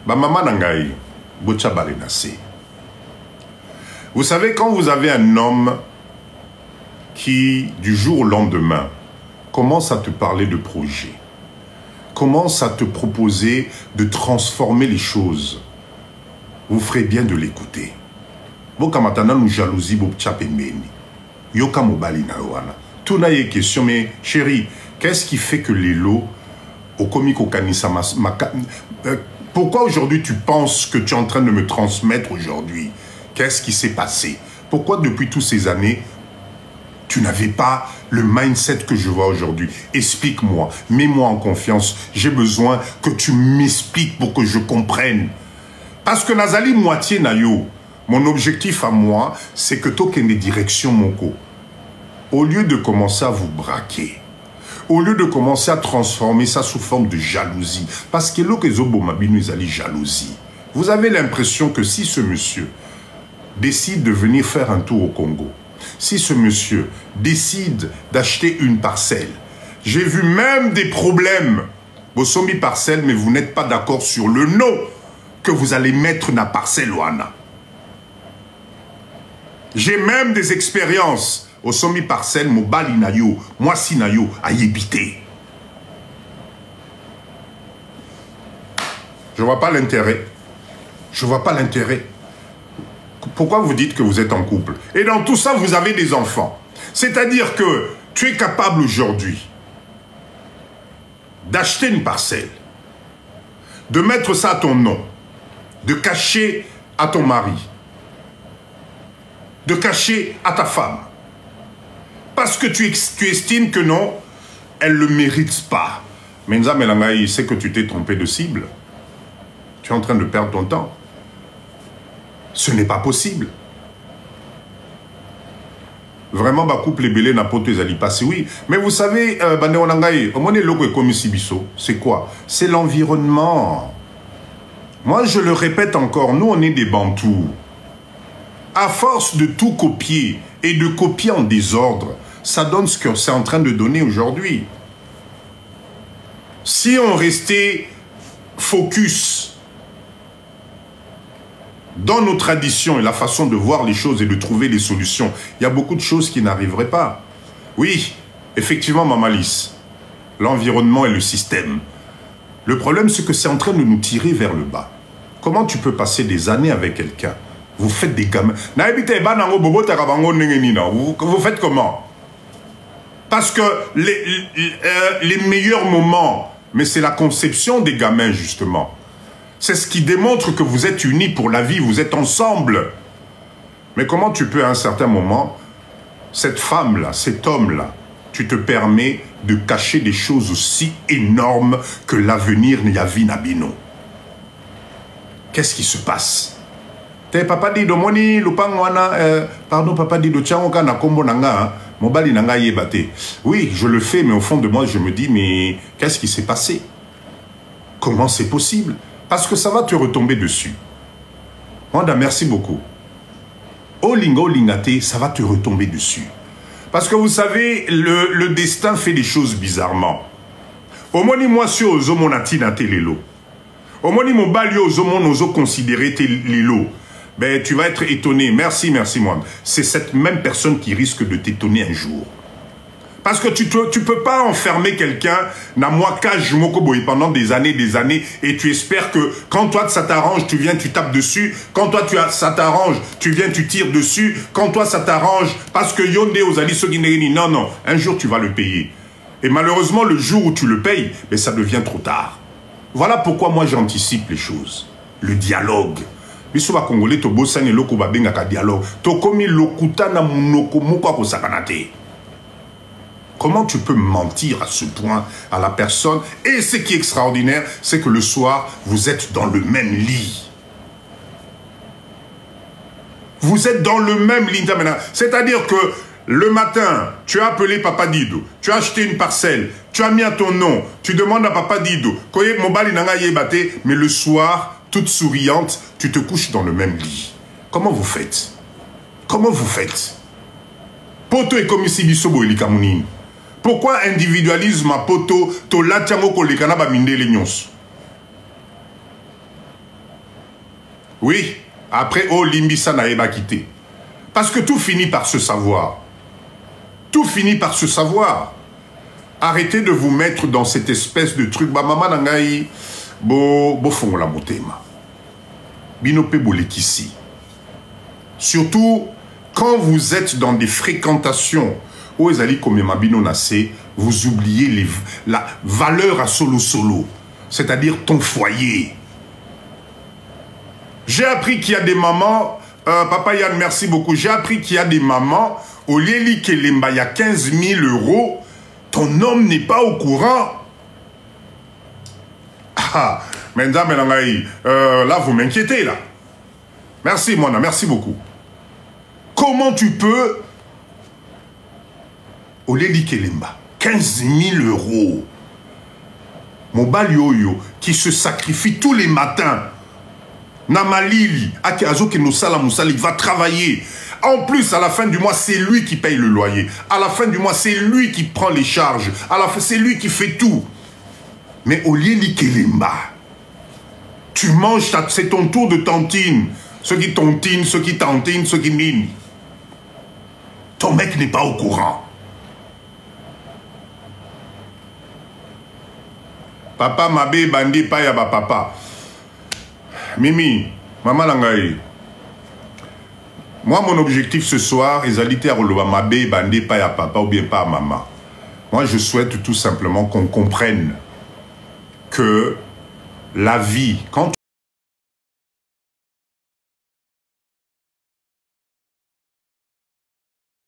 Ba maman nangai, bocha barenase. Vous savez, quand vous avez un homme qui, du jour au lendemain, commence à te parler de projet, commence à te proposer de transformer les choses, vous ferez bien de l'écouter. Boka matana nous jalousie bocha pembeni. Yoka mobali na wana. Tout n'a pas question, mais chérie, qu'est-ce qui fait que les lots au comique au kanisa pourquoi aujourd'hui tu penses que tu es en train de me transmettre aujourd'hui? Qu'est-ce qui s'est passé? Pourquoi depuis toutes ces années tu n'avais pas le mindset que je vois aujourd'hui. Explique-moi, mets-moi en confiance. J'ai besoin que tu m'expliques pour que je comprenne. Parce que Nazali moitié nayo, mon objectif à moi, c'est que tu aies des directions, mon co. Au lieu de commencer à vous braquer, au lieu de commencer à transformer ça sous forme de jalousie, parce que l'autre nous allons jalousie. Vous avez l'impression que si ce monsieur décide de venir faire un tour au Congo, si ce monsieur décide d'acheter une parcelle, j'ai vu même des problèmes. Vous sommes parcelle, mais vous n'êtes pas d'accord sur le nom que vous allez mettre dans la parcelle ouana. J'ai même des expériences. Au sommet parcelle, mobali nayo, moi si nayo, à yébiter. Je vois pas l'intérêt. Je vois pas l'intérêt. Pourquoi vous dites que vous êtes en couple? Et dans tout ça, vous avez des enfants. C'est-à-dire que tu es capable aujourd'hui d'acheter une parcelle, de mettre ça à ton nom, de cacher à ton mari, de cacher à ta femme. Parce que tu estimes que non, elle ne le mérite pas. Mais Nza Melangaï, c'est que tu t'es trompé de cible. Tu es en train de perdre ton temps. Ce n'est pas possible. Vraiment, ma couple est belé, n'a pas tout passé, oui. Mais vous savez, c'est quoi? C'est l'environnement. Moi, je le répète encore, nous, on est des Bantous. À force de tout copier et de copier en désordre, ça donne ce que c'est en train de donner aujourd'hui. Si on restait focus dans nos traditions et la façon de voir les choses et de trouver les solutions, il y a beaucoup de choses qui n'arriveraient pas. Oui, effectivement, Mamalis, l'environnement et le système. Le problème, c'est que c'est en train de nous tirer vers le bas. Comment tu peux passer des années avec quelqu'un? Vous faites des gamins. Vous faites comment? Parce que les meilleurs moments, mais c'est la conception des gamins, justement. C'est ce qui démontre que vous êtes unis pour la vie, vous êtes ensemble. Mais comment tu peux, à un certain moment, cette femme-là, cet homme-là, tu te permets de cacher des choses aussi énormes que l'avenir n'y a vu Nabino? Qu'est-ce qui se passe? Papa dit moni lupangwana pardon papa dit do tchangoka na kombo nanga mobali nanga yebate. Oui, je le fais, mais au fond de moi je me dis mais qu'est-ce qui s'est passé? Comment c'est possible? Parce que ça va te retomber dessus. Wanda, merci beaucoup. Olinga olingate, ça va te retomber dessus. Parce que vous savez, le destin fait des choses bizarrement. Au moni moi sur ozomonati na telelo. Au moni mobali ozomon ozo considérer telelo. Ben, tu vas être étonné. Merci, merci, moi. C'est cette même personne qui risque de t'étonner un jour. Parce que tu peux pas enfermer quelqu'un dans moi cage pendant des années, et tu espères que quand toi ça t'arrange, tu viens, tu tapes dessus. Quand toi ça t'arrange, tu viens, tu tires dessus. Quand toi ça t'arrange, parce que Yonde Ozali Soginegini, non, non, un jour tu vas le payer. Et malheureusement, le jour où tu le payes, ben, ça devient trop tard. Voilà pourquoi moi j'anticipe les choses. Le dialogue. Bisoba Congolais to bosani loko babenga ka dialogue. To komi lokuta na munoko muko ko sakanate. Comment tu peux mentir à ce point à la personne? Et ce qui est extraordinaire, c'est que le soir, vous êtes dans le même lit. Vous êtes dans le même lit. C'est-à-dire que le matin, tu as appelé Papa Dido, tu as acheté une parcelle, tu as mis à ton nom, tu demandes à Papa Dido, mais le soir, toute souriante, tu te couches dans le même lit. Comment vous faites? Comment vous faites? Poto et comme ici, bisobo et likamunine. Pourquoi individualisme à poto, to latiango ko lekana ba minde les nyons? Oui, après, oh, limbisa na eba quitté. Parce que tout finit par se savoir. Tout finit par se savoir. Arrêtez de vous mettre dans cette espèce de truc. Ba mama nangai, bo fongo la motema. Binope bolekisi. Surtout, quand vous êtes dans des fréquentations, vous oubliez la valeur à solo, c'est-à-dire ton foyer. J'ai appris qu'il y a des mamans, Papa Yann, merci beaucoup, j'ai appris qu'il y a des mamans, Olieli Kelemba, il y a 15 000 €, ton homme n'est pas au courant. Ah, maintenant, là, vous m'inquiétez, là. Merci, Mona, merci beaucoup. Comment tu peux... Olieli Kelemba, 15 000 €. Mobali Oyo, qui se sacrifie tous les matins. Namalili, Akeazo Kenosala Moussali, va travailler. En plus, à la fin du mois, c'est lui qui paye le loyer. À la fin du mois, c'est lui qui prend les charges. À la fin, c'est lui qui fait tout. Mais Olieli Kelemba, tu manges, c'est ton tour de tantine. Ceux qui tontinent, ceux qui tantinent, ceux qui minent. Ton mec n'est pas au courant. Papa Mabé Bandi Payaba Papa. Mimi, Maman Langaï. Moi, mon objectif ce soir, est d'aliter à Roloba Mabé Bandi Payaba Papa ou bien pas Maman. Moi, je souhaite tout simplement qu'on comprenne que la vie, quand tu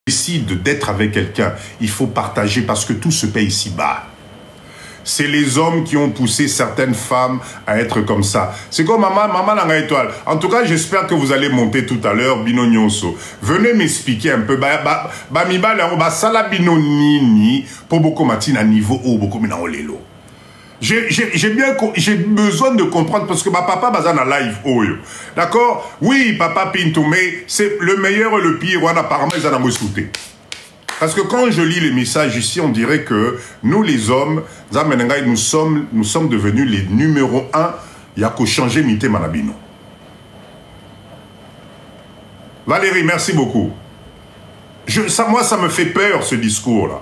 décides d'être avec quelqu'un, il faut partager parce que tout se paye ici-bas. C'est les hommes qui ont poussé certaines femmes à être comme ça. C'est comme maman Langa Étoile. En tout cas, j'espère que vous allez monter tout à l'heure, Bino Nyonso. Venez m'expliquer un peu. Sala Bino Nini, pour beaucoup matin niveau haut, beaucoup mina olelo. J'ai besoin de comprendre parce que ma papa bazan a live oyo. D'accord? Oui, papa Pinto, mais c'est le meilleur et le pire. On apparemment ils en ont souté. Parce que quand je lis les messages ici, on dirait que nous les hommes, nous sommes devenus les numéros 1. Il n'y a qu'au changer Mité Manabino. Valérie, merci beaucoup. Moi, ça me fait peur ce discours-là.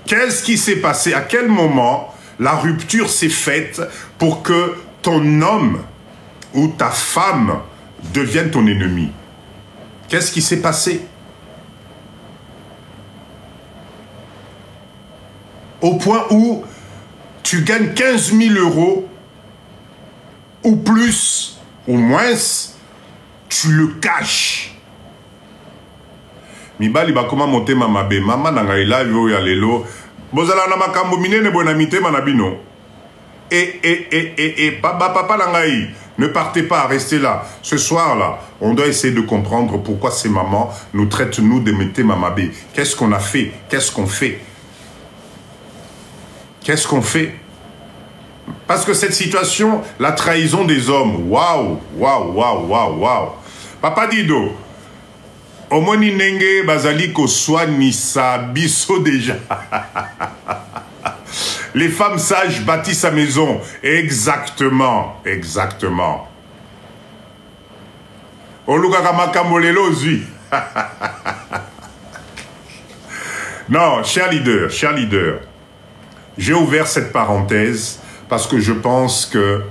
Qu'est-ce qui s'est passé? À quel moment la rupture s'est faite pour que ton homme ou ta femme devienne ton ennemi? Qu'est-ce qui s'est passé? Au point où tu gagnes 15 000 € ou plus, ou moins, tu le caches. Mibali ba comment monter mamabe, maman nanga ila yo ya lelo, bozala na makambo minene bonamité manabino. Et papa nangai, ne partez pas, restez là. Ce soir-là, on doit essayer de comprendre pourquoi ces mamans nous traitent, nous, de mété mamabe. Qu'est-ce qu'on a fait? Qu'est-ce qu'on fait? Qu'est-ce qu'on fait? Parce que cette situation, la trahison des hommes, waouh, waouh, waouh, waouh, waouh. Papa Dido, Omoni Nenge Bazali Koswa Nissa Bisso déjà. Les femmes sages bâtissent sa maison. Exactement, exactement. Olugakamakamolelo zui. Non, cher leader. J'ai ouvert cette parenthèse parce que je pense que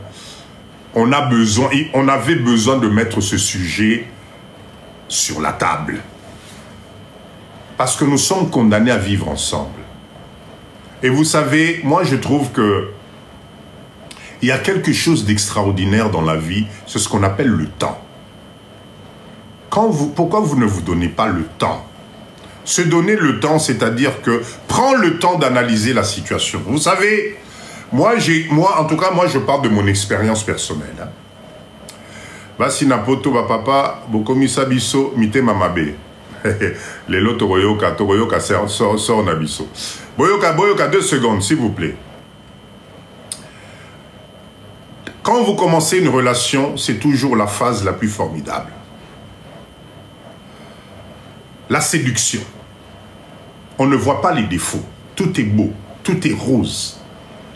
on avait besoin de mettre ce sujet sur la table. Parce que nous sommes condamnés à vivre ensemble. Et vous savez, moi je trouve que il y a quelque chose d'extraordinaire dans la vie, c'est ce qu'on appelle le temps. Pourquoi vous ne vous donnez pas le temps? Se donner le temps, c'est-à-dire que prends le temps d'analyser la situation. Vous savez, en tout cas, je parle de mon expérience personnelle. Hein. Basi napoto ba papa, bokomisa biso mite mamabe. Lelo toroyoka sort na biso. Boyoka 2 secondes, s'il vous plaît. Quand vous commencez une relation, c'est toujours la phase la plus formidable. La séduction. On ne voit pas les défauts. Tout est beau, tout est rose.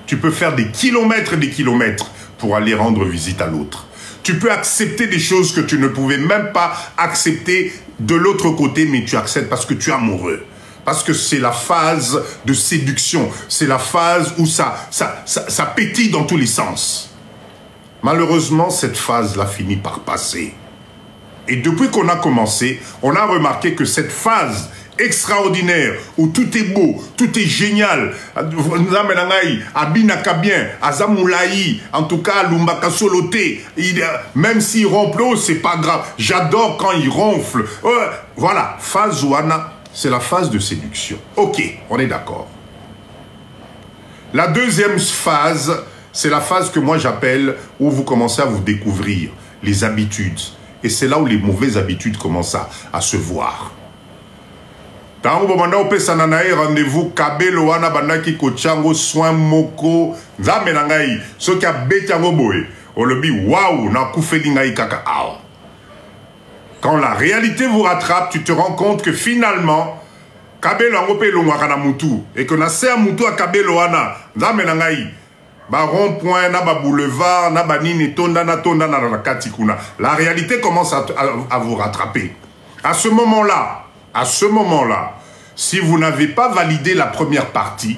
Tu peux faire des kilomètres et des kilomètres pour aller rendre visite à l'autre. Tu peux accepter des choses que tu ne pouvais même pas accepter de l'autre côté, mais tu acceptes parce que tu es amoureux. Parce que c'est la phase de séduction. C'est la phase où ça pétille dans tous les sens. Malheureusement, cette phase-là finit par passer. Et depuis qu'on a commencé, on a remarqué que cette phase extraordinaire, où tout est beau, tout est génial, en tout cas, même s'il ronfle, c'est pas grave. J'adore quand il ronfle. Voilà, phase Ouana, c'est la phase de séduction. Ok, on est d'accord. La deuxième phase, c'est la phase que moi j'appelle où vous commencez à vous découvrir les habitudes. Et c'est là où les mauvaises habitudes commencent à se voir. Tango banda opesa na nae rendez-vous kabelo wana banda ki kochango soin moko nzambe na ngai soki abeti yango boye olobi waouh na kufeli ngai kaka awa. Quand la réalité vous rattrape, tu te rends compte que finalement kabelo yango pe longwaka na mutu et que na se mutu a kabelo wana nzambe na ngai ba rond-point na ba boulevard na ba nini tonda na kati kuna. La réalité commence à vous rattraper. À ce moment-là, si vous n'avez pas validé la première partie,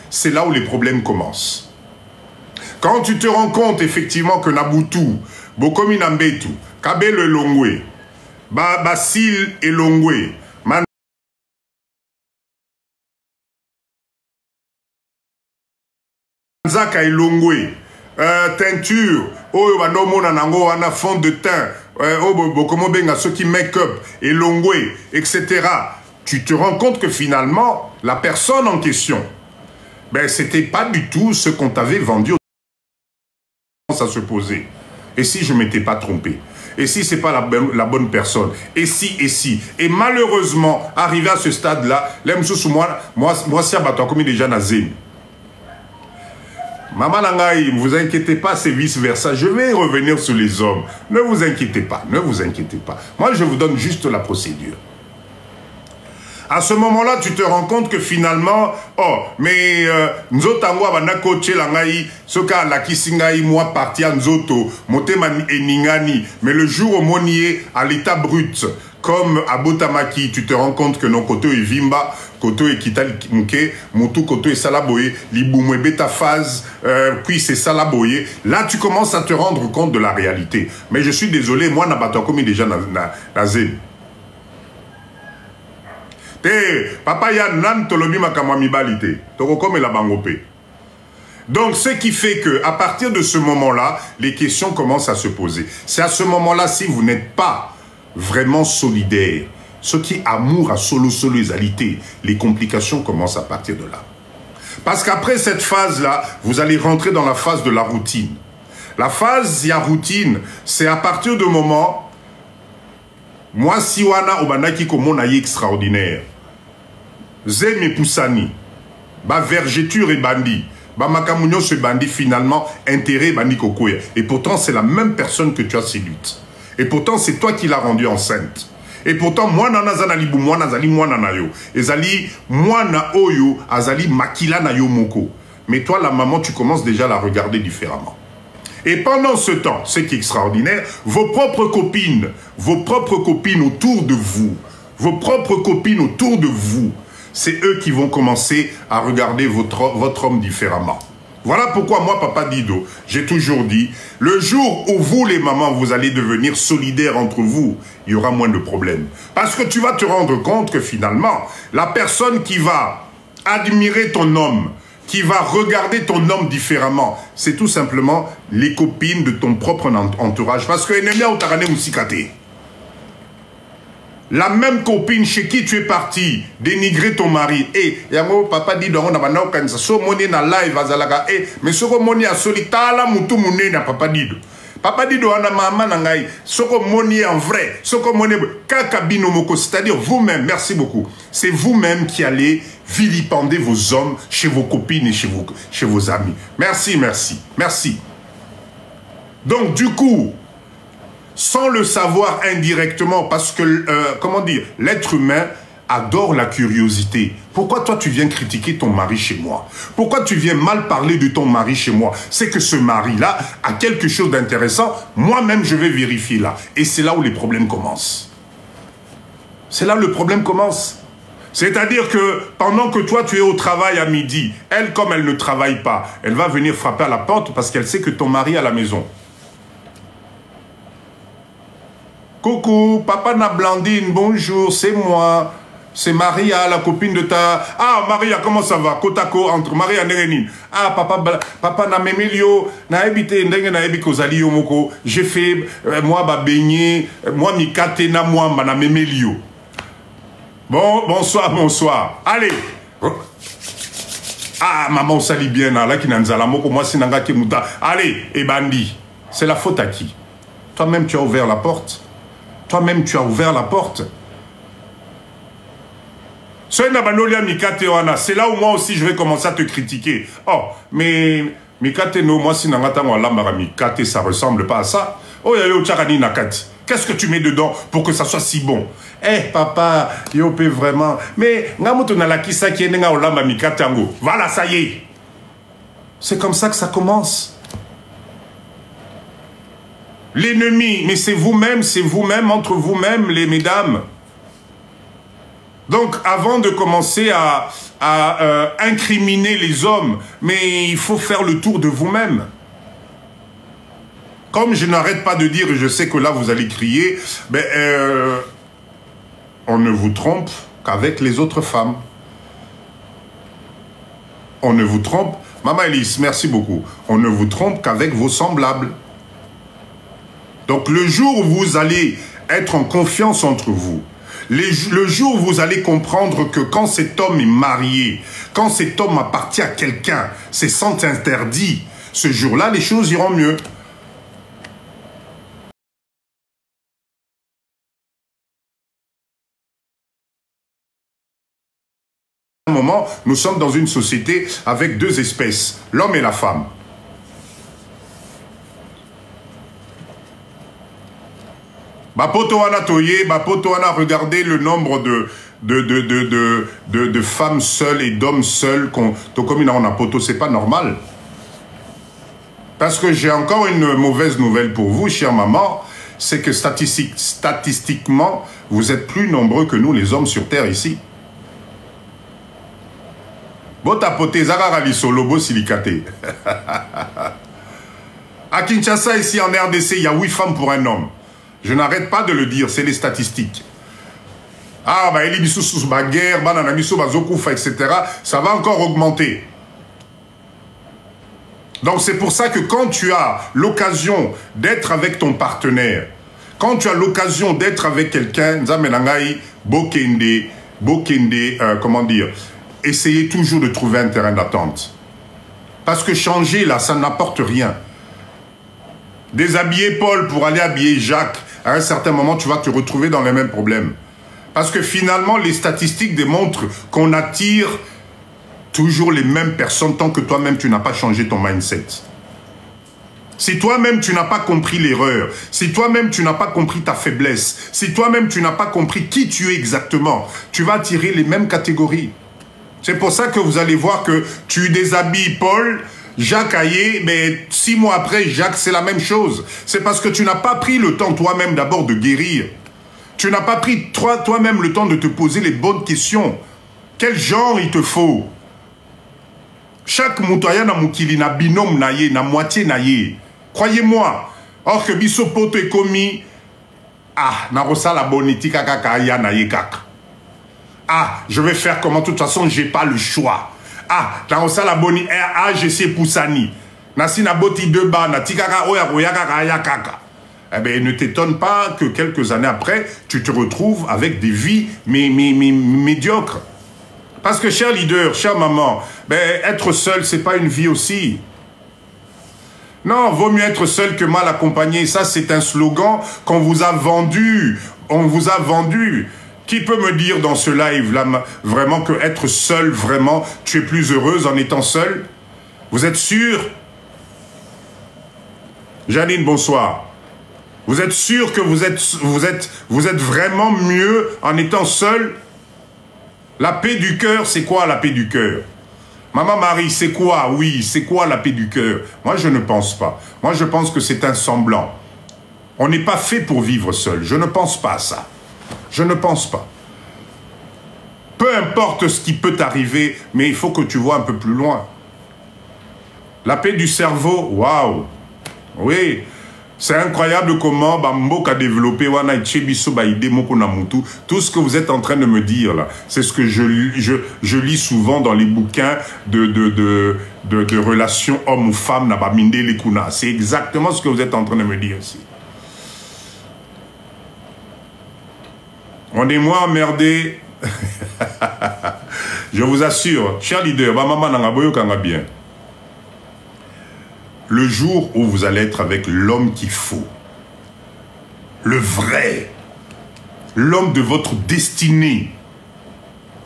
c'est là où les problèmes commencent. Quand tu te rends compte effectivement que Nabutu, Bokomi Nambetu, Kabelo Elongwe, Basil Elongwe, Manzaka Elongwe, teinture, Oyo Banomona Nango Wana fond de teint, Bokomo Benga, ceux qui make-up, Elongwe, etc. Tu te rends compte que finalement, la personne en question, ben, c'était pas du tout ce qu'on t'avait vendu. À se poser. Et si je ne m'étais pas trompé? Et si c'est pas la bonne personne? Et si? Et malheureusement, arrivé à ce stade-là, moi, si abattu comme déjà nazé. Maman Nangaï, ne vous inquiétez pas, c'est vice-versa. Je vais revenir sur les hommes. Ne vous inquiétez pas, ne vous inquiétez pas. Moi, je vous donne juste la procédure. À ce moment-là, tu te rends compte que finalement, oh, mais Nzotango abana coaché langai, soka la kisingai moi parti à Nzoto, motema eningani, mais le jour où monier à l'état brut, comme à Botamaki, tu te rends compte que non koto est vimba, koto est kitali muke, motu koto est salaboye, liboumwe beta phase, puis c'est salaboye. Là, tu commences à te rendre compte de la réalité. Mais je suis désolé, moi n'abato comme déjà na zen. Papa ya nan tolobi makama mibalité. Toko comme la bangope. Donc ce qui fait que à partir de ce moment-là, les questions commencent à se poser. C'est à ce moment-là, si vous n'êtes pas vraiment solidaire, ce qui est amour à solo-solosalité, les complications commencent à partir de là. Parce qu'après cette phase-là, vous allez rentrer dans la phase de la routine. La phase ya routine, c'est à partir du moment, moi si wana obanaki komona yi extraordinaire. Zemi Poussani, ba vergeture et bandit, ba makamunyo ce bandit finalement intérêt bandit kokoya. Et pourtant c'est la même personne que tu as séduite. Et pourtant c'est toi qui l'as rendue enceinte. Et pourtant moi nana zanali bu moi nazali moi nana yo. Ezali moi na oyo azali makila na yo moko. Mais toi la maman tu commences déjà à la regarder différemment. Et pendant ce temps, ce qui est extraordinaire, vos propres copines autour de vous, c'est eux qui vont commencer à regarder votre homme différemment. Voilà pourquoi moi, Papa Dido, j'ai toujours dit, le jour où vous, les mamans, vous allez devenir solidaires entre vous, il y aura moins de problèmes. Parce que tu vas te rendre compte que finalement, la personne qui va admirer ton homme, qui va regarder ton homme différemment, c'est tout simplement les copines de ton propre entourage. Parce que la même copine chez qui tu es parti dénigrer ton mari. Et yango papa dit donc on a bana okanisa so moni na live azalaka mais soko moni a solitala mutu munena papa dit. Papa dit donc ana mama nangai soko moni en vrai, soko moni kaka binomoko, c'est-à-dire vous-même, merci beaucoup. C'est vous-même qui allez vilipender vos hommes chez vos copines et chez vos amis. Merci, merci, merci. Donc du coup, sans le savoir indirectement, parce que, comment dire, l'être humain adore la curiosité. Pourquoi toi tu viens critiquer ton mari chez moi? Pourquoi tu viens mal parler de ton mari chez moi? C'est que ce mari-là a quelque chose d'intéressant. Moi-même, je vais vérifier là. Et c'est là où les problèmes commencent. C'est là où le problème commence. C'est-à-dire que pendant que toi tu es au travail à midi, elle, comme elle ne travaille pas, elle va venir frapper à la porte parce qu'elle sait que ton mari est à la maison. Coucou, papa na Blandine, bonjour, c'est moi. C'est Maria, la copine de ta... Ah, Maria, comment ça va? Kotako, entre Maria et Nérénine. Ah, papa na Memilio, na habité, na habité kozali yomoko. J'ai fait, moi, ba beignet, moi, mi kate na moi, na Memilio. Bon, bonsoir, bonsoir. Allez. Ah, maman, sali bien, là, qui n'a pas moko, moi, c'est nanga qui mouta. Allez, et bandi. C'est la faute à qui? Toi-même, tu as ouvert la porte. Toi-même, tu as ouvert la porte. C'est là où moi aussi, je vais commencer à te critiquer. Oh, mais Mikate, no, moi, si nanga tango alambara Mikate, ça ressemble pas à ça. Oh, yo, tcharani nakati. Qu'est-ce que tu mets dedans pour que ça soit si bon? Eh, papa, yo peut vraiment. Mais, ngamoto na la kisa qui est nga olamba mikatango. Voilà, ça y est. C'est comme ça que ça commence. L'ennemi, mais c'est vous-même, entre vous-même, les mesdames. Donc, avant de commencer à incriminer les hommes, mais il faut faire le tour de vous-même. Comme je n'arrête pas de dire, et je sais que là vous allez crier, ben, on ne vous trompe qu'avec les autres femmes. On ne vous trompe, Maman Elise, merci beaucoup. On ne vous trompe qu'avec vos semblables. Donc le jour où vous allez être en confiance entre vous, le jour où vous allez comprendre que quand cet homme est marié, quand cet homme appartient à quelqu'un, c'est sans interdit, ce jour-là, les choses iront mieux. Moment, nous sommes dans une société avec deux espèces, l'homme et la femme. Bapoto ana toye, bapoto ana, regardez le nombre de femmes seules et d'hommes seuls qu'on a poto, c'est pas normal. Parce que j'ai encore une mauvaise nouvelle pour vous, chère maman, c'est que statistiquement, vous êtes plus nombreux que nous les hommes sur Terre ici. Botapote Zararali Solobo Silicate. À Kinshasa, ici en RDC, il y a 8 femmes pour un homme. Je n'arrête pas de le dire, c'est les statistiques. Ah, bah, Eli Bissou Baguerre, Banana Bissou Bazokoufa, etc. Ça va encore augmenter. Donc c'est pour ça que quand tu as l'occasion d'être avec ton partenaire, quand tu as l'occasion d'être avec quelqu'un, comment dire, essayez toujours de trouver un terrain d'attente. Parce que changer là, ça n'apporte rien. Déshabiller Paul pour aller habiller Jacques, à un certain moment, tu vas te retrouver dans les mêmes problèmes. Parce que finalement, les statistiques démontrent qu'on attire toujours les mêmes personnes tant que toi-même, tu n'as pas changé ton mindset. Si toi-même, tu n'as pas compris l'erreur, si toi-même, tu n'as pas compris ta faiblesse, si toi-même, tu n'as pas compris qui tu es exactement, tu vas attirer les mêmes catégories. C'est pour ça que vous allez voir que tu déshabilles Paul, Jacques Aïe, mais 6 mois après, Jacques, c'est la même chose. C'est parce que tu n'as pas pris le temps toi-même d'abord de guérir. Tu n'as pas pris toi-même le temps de te poser les bonnes questions. Quel genre il te faut? Chaque moutaya na mukili na binôme naye, na moitié naye. Croyez-moi. Or que biso poto est commis, ah, na rosa la boniti kaka kaya naye kaka. Ah, je vais faire comment? De toute façon, j'ai pas le choix. Ah, dans ça la boni, ah, je sais poussani. Nasi na boti de ba, na tikaka oya royaka kaya kaka. Eh bien, ne t'étonne pas que quelques années après, tu te retrouves avec des vies médiocres. Parce que, cher leader, chère maman, ben, être seul, c'est pas une vie aussi. Non, vaut mieux être seul que mal accompagné. Ça, c'est un slogan qu'on vous a vendu. On vous a vendu. Qui peut me dire dans ce live-là, vraiment, que être seul, vraiment, tu es plus heureuse en étant seule? Vous êtes sûr? Janine, bonsoir. Vous êtes sûr que vous êtes vraiment mieux en étant seul? La paix du cœur, c'est quoi la paix du cœur? Maman Marie, c'est quoi? Oui, c'est quoi la paix du cœur? Moi, je ne pense pas. Moi, je pense que c'est un semblant. On n'est pas fait pour vivre seul. Je ne pense pas à ça. Je ne pense pas. Peu importe ce qui peut t'arriver, mais il faut que tu vois un peu plus loin. La paix du cerveau, waouh! Oui, c'est incroyable comment Bambouk a développé tout ce que vous êtes en train de me dire là. C'est ce que je lis souvent dans les bouquins de relations homme ou femme. C'est exactement ce que vous êtes en train de me dire ici. On est moins emmerdé Je vous assure, cher leader, maman n'a pas bien. Le jour où vous allez être avec l'homme qu'il faut, le vrai, l'homme de votre destinée,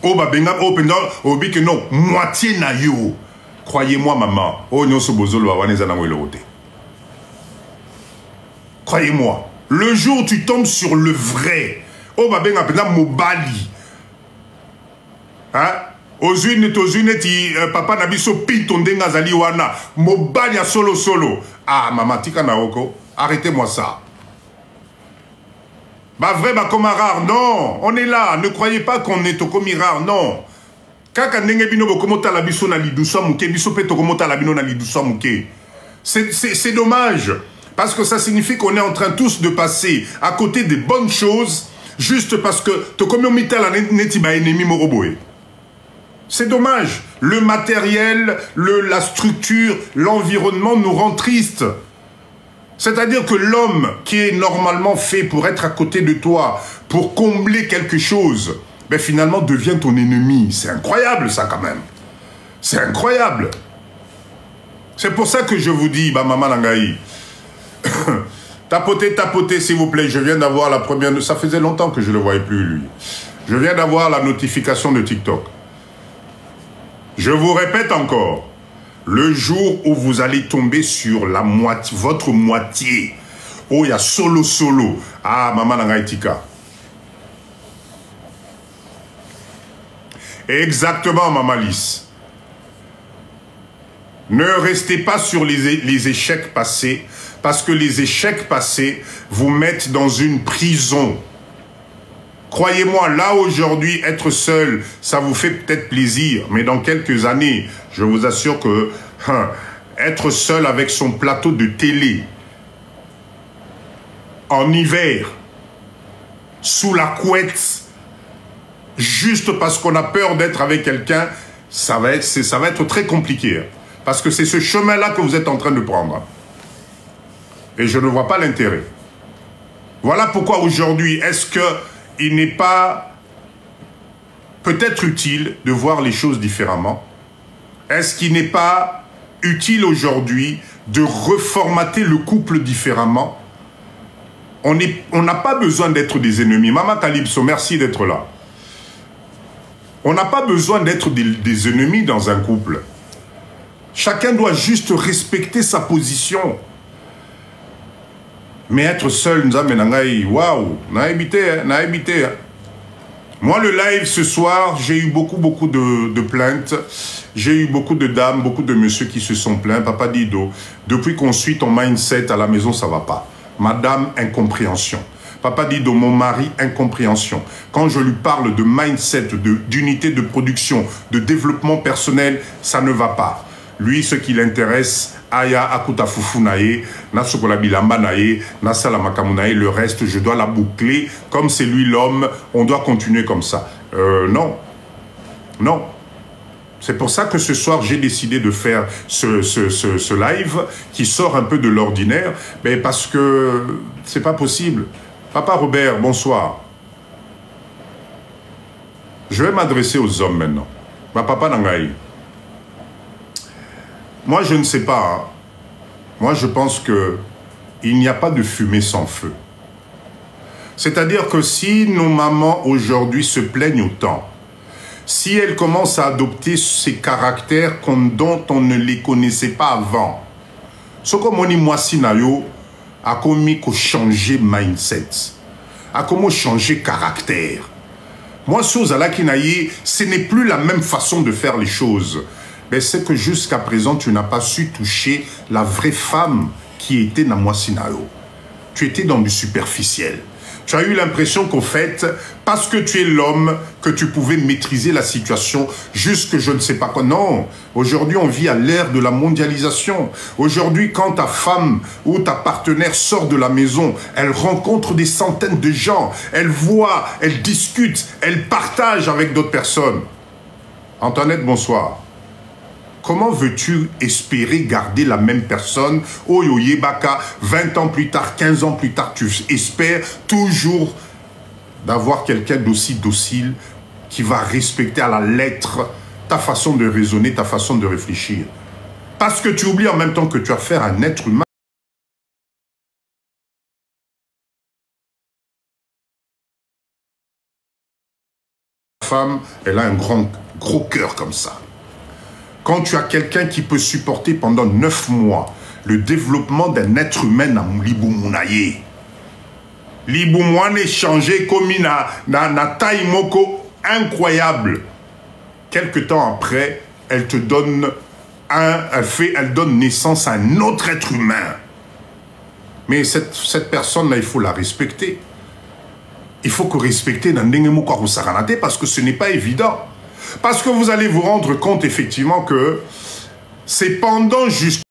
oh non, moitié na yo. Croyez-moi, maman, oh non, ce bozolo va croyez-moi, le jour où tu tombes sur le vrai, oh mobali, hein? Papa nabiso pitonde ngazali wana mobali ya solo solo. Ah maman tika naoko, arrêtez-moi ça. Bah vrai bah comme rare, non, on est là, ne croyez pas qu'on est au commis rare, non. Kaka ndenge bino bokomota la biso na lidusa muke, biso pe tokomota la bino na lidusa muke. C'est dommage, parce que ça signifie qu'on est en train tous de passer à côté des bonnes choses, juste parce que tokomomita la neti ba ennemi moroboé. C'est dommage. Le matériel, la structure, l'environnement nous rend tristes. C'est-à-dire que l'homme qui est normalement fait pour être à côté de toi, pour combler quelque chose, ben finalement devient ton ennemi. C'est incroyable ça quand même. C'est incroyable. C'est pour ça que je vous dis, bah maman Langaï, tapotez s'il vous plaît. Je viens d'avoir la première... Ça faisait longtemps que je ne le voyais plus lui. Je viens d'avoir la notification de TikTok. Je vous répète encore, le jour où vous allez tomber sur la moitié, votre moitié, oh il y a solo, ah maman Nangaïtika. Exactement, maman Lys. Ne restez pas sur les échecs passés, parce que les échecs passés vous mettent dans une prison. Croyez-moi, là aujourd'hui, être seul, ça vous fait peut-être plaisir, mais dans quelques années, je vous assure que être seul avec son plateau de télé, en hiver, sous la couette, juste parce qu'on a peur d'être avec quelqu'un, ça va être très compliqué. Parce que c'est ce chemin-là que vous êtes en train de prendre. Et je ne vois pas l'intérêt. Voilà pourquoi aujourd'hui, est-ce que il n'est pas peut-être utile de voir les choses différemment? Est-ce qu'il n'est pas utile aujourd'hui de reformater le couple différemment? On n'a pas besoin d'être des ennemis. Maman Calypso, merci d'être là. On n'a pas besoin d'être des ennemis dans un couple. Chacun doit juste respecter sa position. Mais être seul, waouh, n'a habité. Moi, le live ce soir, j'ai eu beaucoup de plaintes. J'ai eu beaucoup de dames, beaucoup de messieurs qui se sont plaints. Papa Dido, depuis qu'on suit ton mindset à la maison, ça va pas. Madame, incompréhension. Papa Dido, mon mari, incompréhension. Quand je lui parle de mindset, d'unité de production, de développement personnel, ça ne va pas. Lui, ce qui l'intéresse, Aya Akuta Fufunae, Nasokola Bilamba Nae, Nasala Makamunae, le reste, je dois la boucler. Comme c'est lui l'homme, on doit continuer comme ça. Non. Non. C'est pour ça que ce soir, j'ai décidé de faire ce live qui sort un peu de l'ordinaire, mais parce que c'est pas possible. Papa Robert, bonsoir. Je vais m'adresser aux hommes maintenant. Ma papa Nangaï. Moi, je ne sais pas. Hein. Moi, je pense qu'il n'y a pas de fumée sans feu. C'est-à-dire que si nos mamans aujourd'hui se plaignent autant, si elles commencent à adopter ces caractères dont on ne les connaissait pas avant, ce que moni mwasi na yo a commis qu'au changer mindset, a comment changer caractère. Moi, chose à la kinaye, ce n'est plus la même façon de faire les choses. Mais c'est que jusqu'à présent, tu n'as pas su toucher la vraie femme qui était dans mwasi na yo. Tu étais dans du superficiel. Tu as eu l'impression qu'au fait, parce que tu es l'homme, que tu pouvais maîtriser la situation jusque je ne sais pas quoi. Non, aujourd'hui on vit à l'ère de la mondialisation. Aujourd'hui, quand ta femme ou ta partenaire sort de la maison, elle rencontre des centaines de gens, elle voit, elle discute, elle partage avec d'autres personnes. Antoinette, bonsoir. Comment veux-tu espérer garder la même personne? Oh yo yebaka, 20 ans plus tard, 15 ans plus tard, tu espères toujours d'avoir quelqu'un d'aussi docile qui va respecter à la lettre ta façon de raisonner, ta façon de réfléchir. Parce que tu oublies en même temps que tu as affaire à un être humain. La femme, elle a un gros cœur comme ça. Quand tu as quelqu'un qui peut supporter pendant 9 mois le développement d'un être humain dans Libumounaye, Liboumouane changé comme na taille moko incroyable. Quelque temps après, elle te donne elle donne naissance à un autre être humain. Mais cette personne-là, il faut la respecter. Il faut que respecter parce que ce n'est pas évident. Parce que vous allez vous rendre compte effectivement que c'est pendant juste